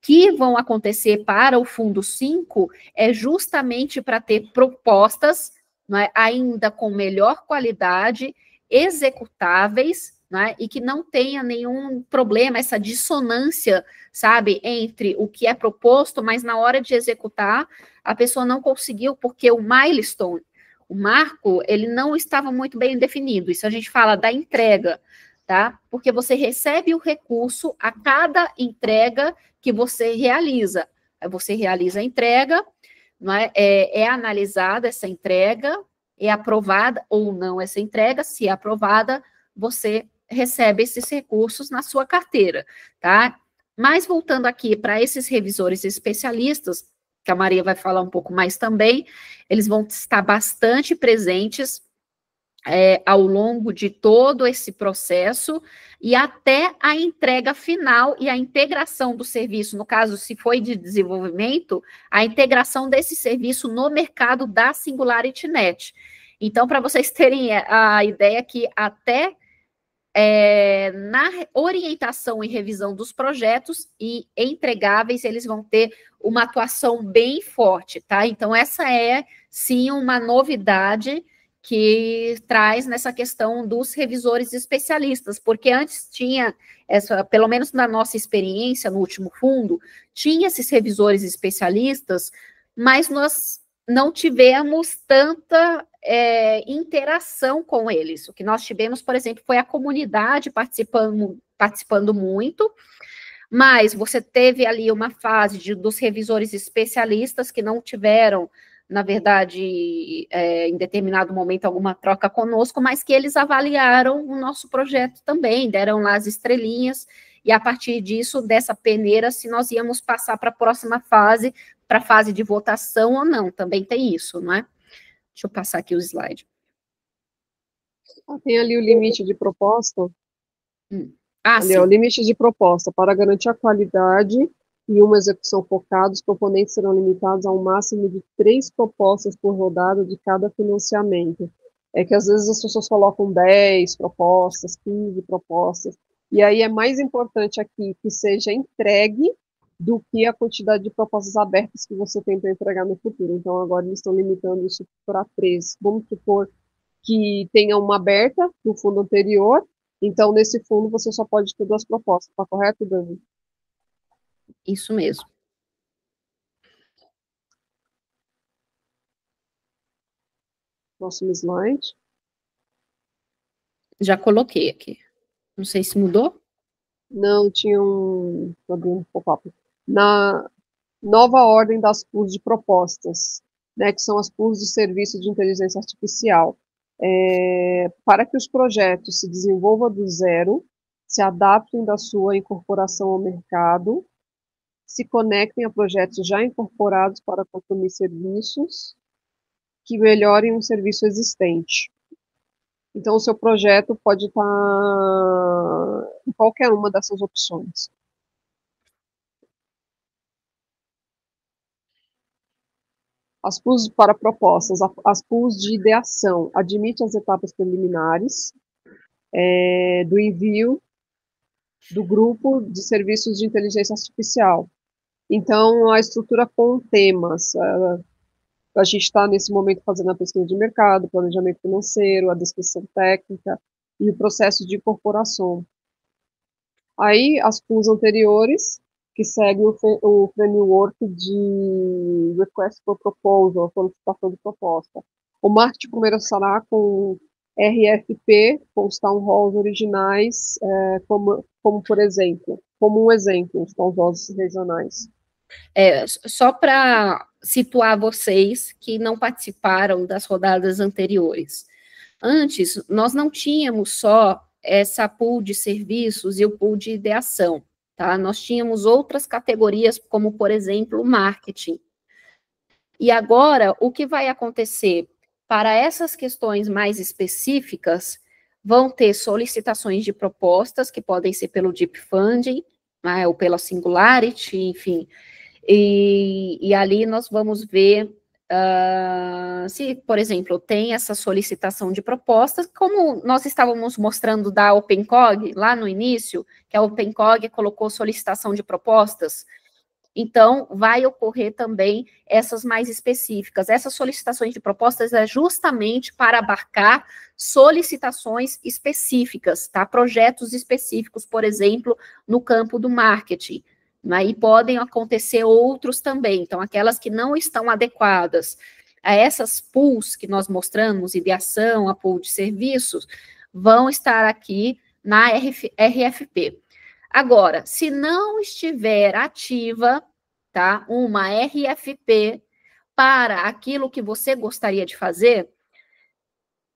que vão acontecer para o Fundo 5 é justamente para ter propostas, não é, ainda com melhor qualidade, executáveis, né, e que não tenha nenhum problema, essa dissonância, sabe, entre o que é proposto, mas na hora de executar, a pessoa não conseguiu, porque o milestone, o marco, ele não estava muito bem definido. Isso a gente fala da entrega, tá? Porque você recebe o recurso a cada entrega que você realiza. Você realiza a entrega, não é? É analisada essa entrega, é aprovada ou não essa entrega. Se é aprovada, você recebe esses recursos na sua carteira, tá? Mas voltando aqui para esses revisores especialistas, que a Maria vai falar um pouco mais também, eles vão estar bastante presentes ao longo de todo esse processo e até a entrega final e a integração do serviço, no caso, se foi de desenvolvimento, a integração desse serviço no mercado da SingularityNet. Então, para vocês terem a ideia que até na orientação e revisão dos projetos e entregáveis, eles vão ter uma atuação bem forte, tá? Então, essa é, sim, uma novidade que traz nessa questão dos revisores especialistas, porque antes tinha, pelo menos na nossa experiência no último fundo, tinha esses revisores especialistas, mas nós não tivemos tanta interação com eles. O que nós tivemos, por exemplo, foi a comunidade participando muito, mas você teve ali uma fase dos revisores especialistas que não tiveram, na verdade, em determinado momento, alguma troca conosco, mas que eles avaliaram o nosso projeto também, deram lá as estrelinhas, e a partir disso, dessa peneira, se nós íamos passar para a próxima fase, para a fase de votação ou não, também tem isso, não é? Deixa eu passar aqui o slide.
Tem ali o limite de proposta. Ali,
sim.
o limite de proposta. Para garantir a qualidade e uma execução focada, os proponentes serão limitados a um máximo de 3 propostas por rodada de cada financiamento. É que às vezes as pessoas colocam 10 propostas, 15 propostas, e aí é mais importante aqui que seja entregue do que a quantidade de propostas abertas que você tem para entregar no futuro. Então, agora eles estão limitando isso para 3. Vamos supor que tenha uma aberta no fundo anterior, então, nesse fundo, você só pode ter 2 propostas, está correto, Dani?
Isso mesmo.
Próximo slide.
Já coloquei aqui. Não sei se mudou.
Não, tinha um pop-up. Na nova ordem das pools de propostas, né, que são as pools de serviço de inteligência artificial. Para que os projetos se desenvolvam do zero, se adaptem da sua incorporação ao mercado, se conectem a projetos já incorporados para consumir serviços que melhorem um serviço existente. Então, o seu projeto pode estar em qualquer uma dessas opções. As pools para propostas, as pools de ideação, admite as etapas preliminares do envio do grupo de serviços de inteligência artificial. Então, a estrutura com temas, a gente está nesse momento fazendo a pesquisa de mercado, planejamento financeiro, a descrição técnica e o processo de incorporação. Aí, as pools anteriores que segue o framework de Request for Proposal, solicitação de proposta. O marketing começará com RFP, com os town halls originais, como por exemplo, como um exemplo, os town halls regionais.
Só para situar vocês que não participaram das rodadas anteriores. Antes, nós não tínhamos só essa pool de serviços e o pool de ideação, tá? Nós tínhamos outras categorias, como, por exemplo, o marketing. E agora, o que vai acontecer? Para essas questões mais específicas, vão ter solicitações de propostas, que podem ser pelo Deep Funding, né, ou pela Singularity, enfim. E ali nós vamos ver se, por exemplo, tem essa solicitação de propostas, como nós estávamos mostrando da OpenCog, lá no início, que a OpenCog colocou solicitação de propostas. Então, vai ocorrer também essas mais específicas. Essas solicitações de propostas é justamente para abarcar solicitações específicas, tá? Projetos específicos, por exemplo, no campo do marketing. E podem acontecer outros também. Então, aquelas que não estão adequadas a essas pools que nós mostramos, ideação, a pool de serviços, vão estar aqui na RFP. Agora, se não estiver ativa, tá, uma RFP para aquilo que você gostaria de fazer,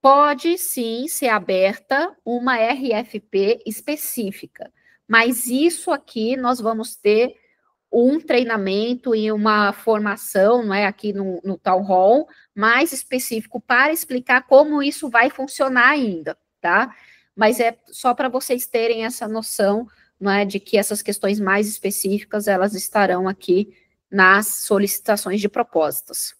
pode sim ser aberta uma RFP específica. Mas isso aqui nós vamos ter um treinamento e uma formação, não é, aqui no Town Hall, mais específico para explicar como isso vai funcionar ainda, tá? Mas é só para vocês terem essa noção, não é, de que essas questões mais específicas, elas estarão aqui nas solicitações de propostas.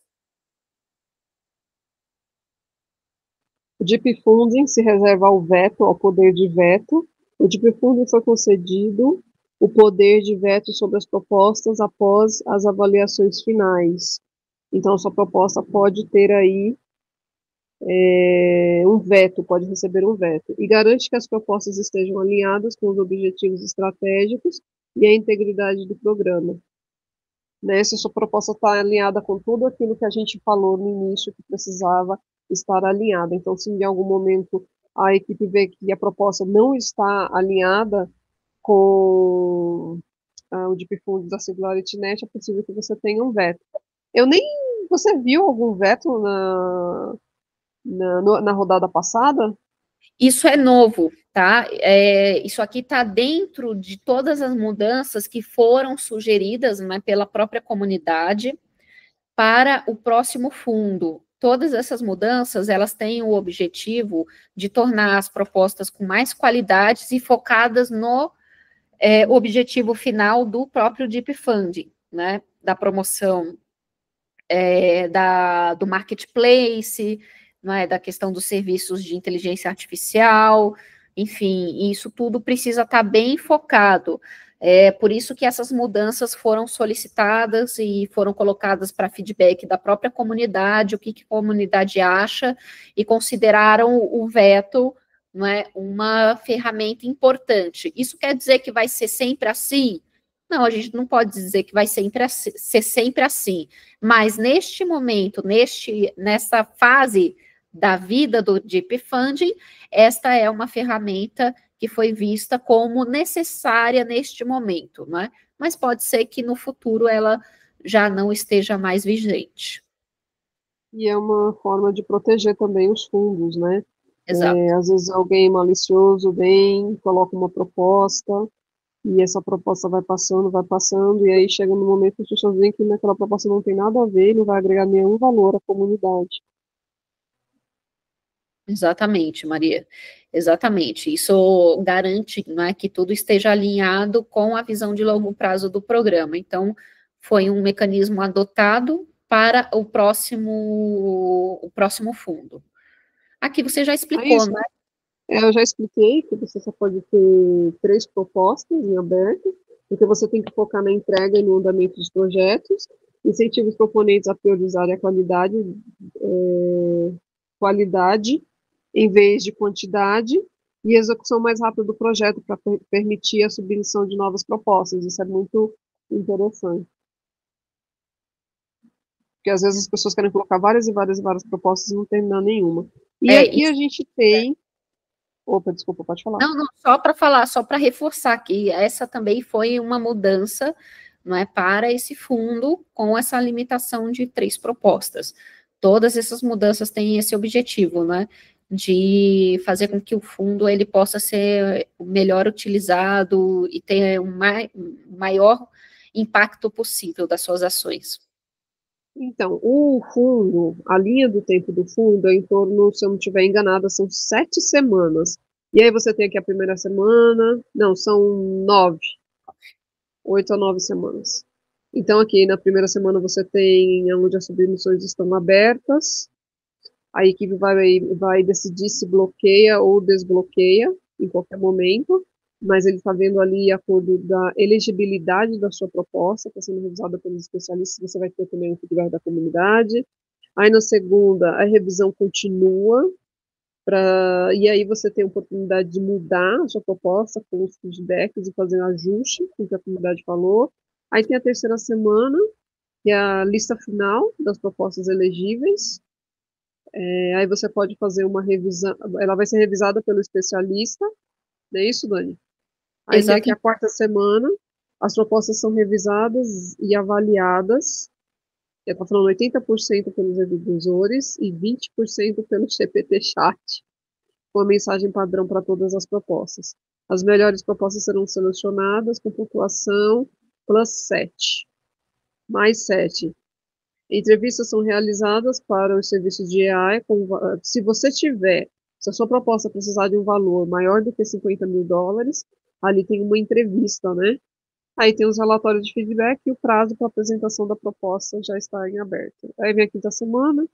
O Deep Funding se reserva ao veto, ao poder de veto. O Deep Funding foi concedido o poder de veto sobre as propostas após as avaliações finais. Então, sua proposta pode ter aí um veto, pode receber um veto. E garante que as propostas estejam alinhadas com os objetivos estratégicos e a integridade do programa. Né? Se a sua proposta está alinhada com tudo aquilo que a gente falou no início que precisava estar alinhada. Então, se em algum momento a equipe vê que a proposta não está alinhada com o Deep Funding da SingularityNet, é possível que você tenha um veto. Você viu algum veto na rodada passada?
Isso é novo, tá? Isso aqui está dentro de todas as mudanças que foram sugeridas, né, pela própria comunidade para o próximo fundo. Todas essas mudanças, elas têm o objetivo de tornar as propostas com mais qualidades e focadas no objetivo final do próprio Deep Funding, né? Da promoção do marketplace, né, da questão dos serviços de inteligência artificial, enfim, isso tudo precisa estar bem focado. Por isso que essas mudanças foram solicitadas e foram colocadas para feedback da própria comunidade, o que a comunidade acha, e consideraram o veto, não é, uma ferramenta importante. Isso quer dizer que vai ser sempre assim? Não, a gente não pode dizer que vai ser sempre assim, mas neste momento, nessa fase da vida do Deep Funding, esta é uma ferramenta que foi vista como necessária neste momento, né? Mas pode ser que no futuro ela já não esteja mais vigente.
E é uma forma de proteger também os fundos, né?
Exato.
Às vezes alguém malicioso vem, coloca uma proposta, e essa proposta vai passando, e aí chega no momento que as pessoas veem que naquela proposta não tem nada a ver, não vai agregar nenhum valor à comunidade.
Exatamente, Maria. Exatamente. Isso garante, né, que tudo esteja alinhado com a visão de longo prazo do programa. Então, foi um mecanismo adotado para o próximo fundo. Aqui você já explicou, né?
Eu já expliquei que você só pode ter 3 propostas em aberto, porque você tem que focar na entrega e no andamento dos projetos, incentiva os proponentes a priorizarem a qualidade em vez de quantidade, e execução mais rápida do projeto para permitir a submissão de novas propostas. Isso é muito Interessante. Porque às vezes as pessoas querem colocar várias e várias e várias propostas e não terminar nenhuma. E aqui
Isso.
a gente tem... Opa, desculpa, pode falar.
Não, só para falar, só para reforçar que essa também foi uma mudança, não é, para esse fundo com essa limitação de 3 propostas. Todas essas mudanças têm esse objetivo, né, de fazer com que o fundo ele possa ser melhor utilizado e ter um maior impacto possível das suas ações.
Então, o fundo, a linha do tempo do fundo é em torno, se eu não estiver enganada, são 7 semanas. E aí você tem aqui a primeira semana, não, são 9, 8 a 9 semanas. Então, aqui na primeira semana você tem onde as submissões estão abertas, a equipe vai decidir se bloqueia ou desbloqueia em qualquer momento, mas ele está vendo ali a acordo da elegibilidade da sua proposta, está sendo revisada pelos especialistas, você vai ter também o feedback da comunidade. Aí na segunda, a revisão continua, e aí você tem a oportunidade de mudar a sua proposta com os feedbacks e fazer um ajuste com o que a comunidade falou. Aí tem a terceira semana, que é a lista final das propostas elegíveis. Aí você pode fazer uma revisão, ela vai ser revisada pelo especialista, não é isso, Dani? Aí tem aqui a quarta semana, as propostas são revisadas e avaliadas, eu estou falando 80% pelos revisores e 20% pelo GPT Chat, com a mensagem padrão para todas as propostas. As melhores propostas serão selecionadas com pontuação +7, mais 7. Entrevistas são realizadas para os serviços de AI, se você tiver, se a sua proposta precisar de um valor maior do que $50 mil, ali tem uma entrevista, né? Aí tem os relatórios de feedback e o prazo para apresentação da proposta já está em aberto. Aí vem a quinta semana,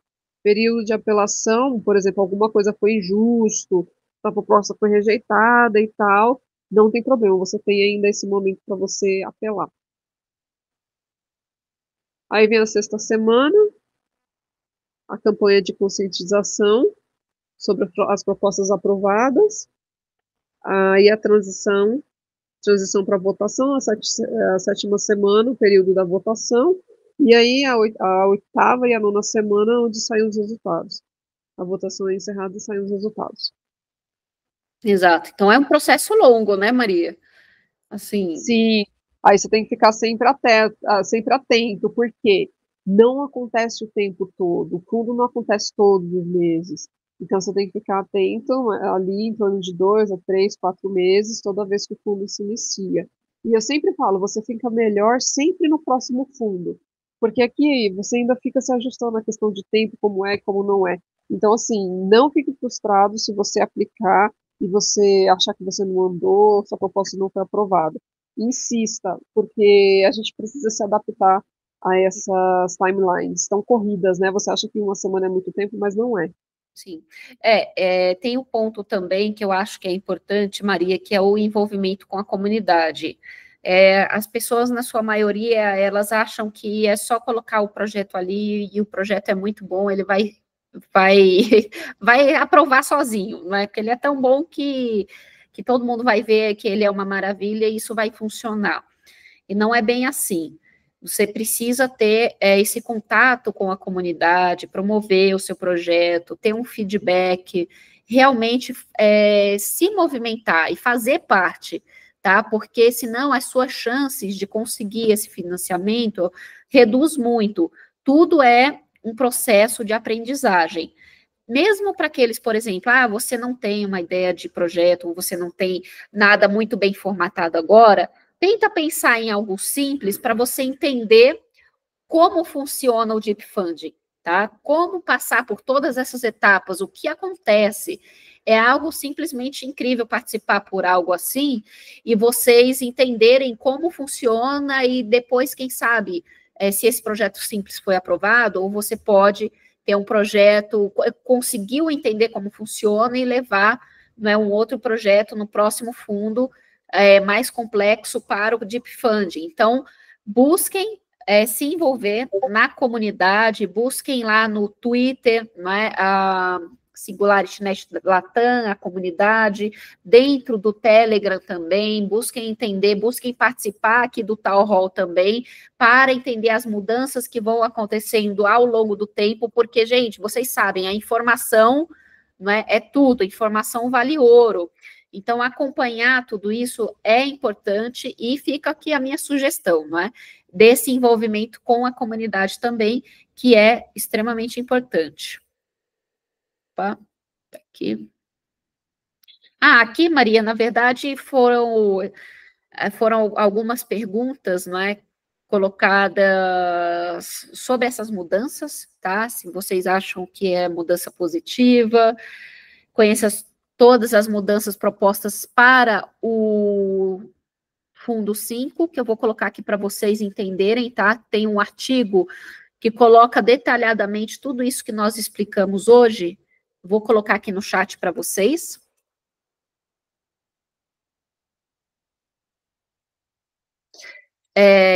período de apelação, por exemplo, alguma coisa foi injusto, a proposta foi rejeitada e tal, não tem problema, você tem ainda esse momento para você apelar. Aí vem a sexta semana, a campanha de conscientização sobre as propostas aprovadas, aí a transição para votação, a sétima semana, o período da votação, e aí a oitava e a nona semana, onde saem os resultados. A votação é encerrada e saem os resultados.
Exato. Então é um processo longo, né, Maria? Assim.
Sim, aí você tem que ficar sempre atento, porque não acontece o tempo todo, o fundo não acontece todos os meses. Então você tem que ficar atento ali em torno de 2 a 3, 4 meses, toda vez que o fundo se inicia. E eu sempre falo, você fica melhor sempre no próximo fundo, porque aqui você ainda fica se ajustando na questão de tempo, como é e como não é. Então, assim, não fique frustrado se você aplicar e você achar que você não andou, sua proposta não foi aprovada. Insista, porque a gente precisa se adaptar a essas timelines tão corridas, né? Você acha que uma semana é muito tempo, mas não é.
Sim. Tem um ponto também que eu acho que é importante, Maria, que é o envolvimento com a comunidade. As pessoas, na sua maioria, elas acham que é só colocar o projeto ali e o projeto é muito bom, ele vai vai aprovar sozinho, não é? Porque ele é tão bom que todo mundo vai ver que ele é uma maravilha e isso vai funcionar. E não é bem assim. Você precisa ter esse contato com a comunidade, promover o seu projeto, ter um feedback, realmente se movimentar e fazer parte, tá? Porque senão as suas chances de conseguir esse financiamento reduz muito. Tudo é um processo de aprendizagem. Mesmo para aqueles, por exemplo, você não tem uma ideia de projeto, ou você não tem nada muito bem formatado agora, tenta pensar em algo simples para você entender como funciona o Deep Funding, tá? Como passar por todas essas etapas, o que acontece. É algo simplesmente incrível participar por algo assim e vocês entenderem como funciona e depois, quem sabe, se esse projeto simples foi aprovado, ou você pode ter um projeto, conseguiu entender como funciona e levar, né, um outro projeto no próximo fundo mais complexo para o Deep Funding. Então, busquem se envolver na comunidade, busquem lá no Twitter, né, SingularityNet Latam, a comunidade, dentro do Telegram também, busquem entender, busquem participar aqui do Town Hall também, para entender as mudanças que vão acontecendo ao longo do tempo, porque, gente, vocês sabem, a informação, não é tudo, informação vale ouro. Então, acompanhar tudo isso é importante e fica aqui a minha sugestão, não é? Desse envolvimento com a comunidade também, que é extremamente importante. Opa, aqui. Aqui, Maria, na verdade, foram algumas perguntas, não é? Colocadas sobre essas mudanças, tá? Se vocês acham que é mudança positiva, conheça todas as mudanças propostas para o Fundo 5, que eu vou colocar aqui para vocês entenderem, tá? Tem um artigo que coloca detalhadamente tudo isso que nós explicamos hoje. Vou colocar aqui no chat para vocês.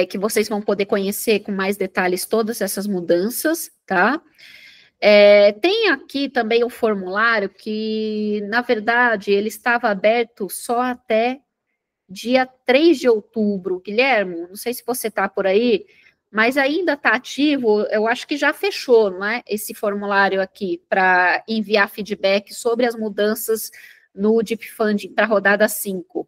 Que vocês vão poder conhecer com mais detalhes todas essas mudanças, tá? Tem aqui também o formulário que, na verdade, ele estava aberto só até dia 3 de outubro. Guilherme, não sei se você está por aí, mas ainda está ativo, eu acho que já fechou, não é? Esse formulário aqui para enviar feedback sobre as mudanças no Deep Funding para a rodada 5.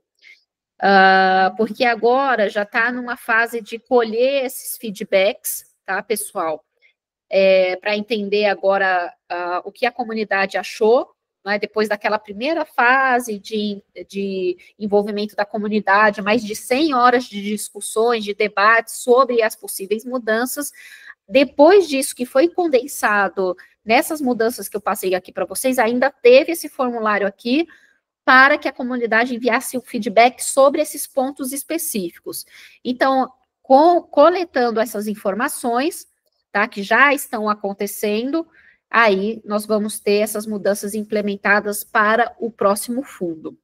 Porque agora já está numa fase de colher esses feedbacks, tá, pessoal? Para entender agora o que a comunidade achou, né, depois daquela primeira fase de envolvimento da comunidade, mais de 100 horas de discussões, de debates sobre as possíveis mudanças. Depois disso, que foi condensado nessas mudanças que eu passei aqui para vocês, ainda teve esse formulário aqui, para que a comunidade enviasse o feedback sobre esses pontos específicos. Então, coletando essas informações, tá, que já estão acontecendo, aí nós vamos ter essas mudanças implementadas para o próximo fundo.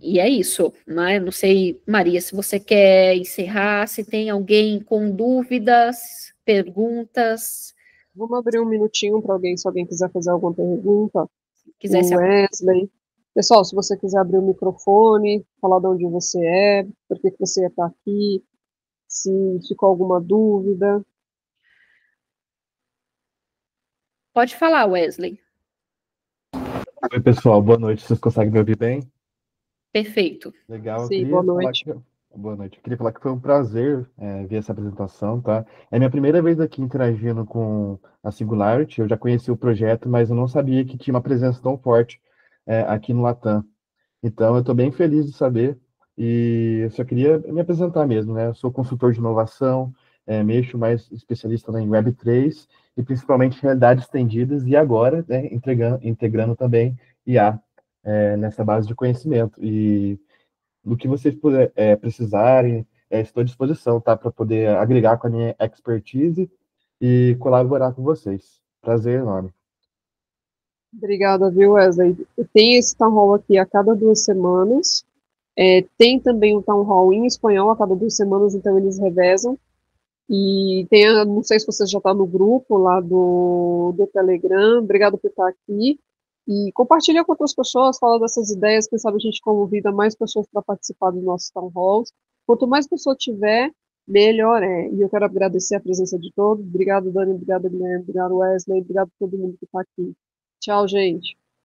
E é isso, né? Não sei, Maria, se você quer encerrar, se tem alguém com dúvidas, perguntas.
Vamos abrir um minutinho para alguém, se alguém quiser fazer alguma pergunta.
Quiser se
Wesley. Pessoal, se você quiser abrir o microfone, falar de onde você é, por que você está aqui, se ficou alguma dúvida.
Pode falar, Wesley.
Oi, pessoal, boa noite. Vocês conseguem me ouvir bem?
Perfeito.
Legal,
Sim, boa noite.
Boa noite. Eu queria falar que foi um prazer ver essa apresentação, tá? É minha primeira vez aqui interagindo com a Singularity. Eu já conheci o projeto, mas eu não sabia que tinha uma presença tão forte aqui no Latam. Então, eu estou bem feliz de saber e eu só queria me apresentar mesmo, né? Eu sou consultor de inovação, mexo mais especialista em Web3 e principalmente em realidades estendidas e agora, né, integrando também IA nessa base de conhecimento. E do que vocês precisarem, estou à disposição, tá? Para poder agregar com a minha expertise e colaborar com vocês. Prazer enorme.
Obrigada, viu, Wesley? Tem esse town hall aqui a cada 2 semanas. Tem também o town hall em espanhol a cada 2 semanas, então eles revezam. E não sei se você já está no grupo lá do Telegram. Obrigado por estar aqui. E compartilha com outras pessoas, fala dessas ideias, quem sabe a gente convida mais pessoas para participar dos nossos town halls. Quanto mais pessoa tiver, melhor é. E eu quero agradecer a presença de todos. Obrigado, Dani, obrigado, Guilherme, obrigado, Wesley, obrigado a todo mundo que está aqui. Tchau, gente.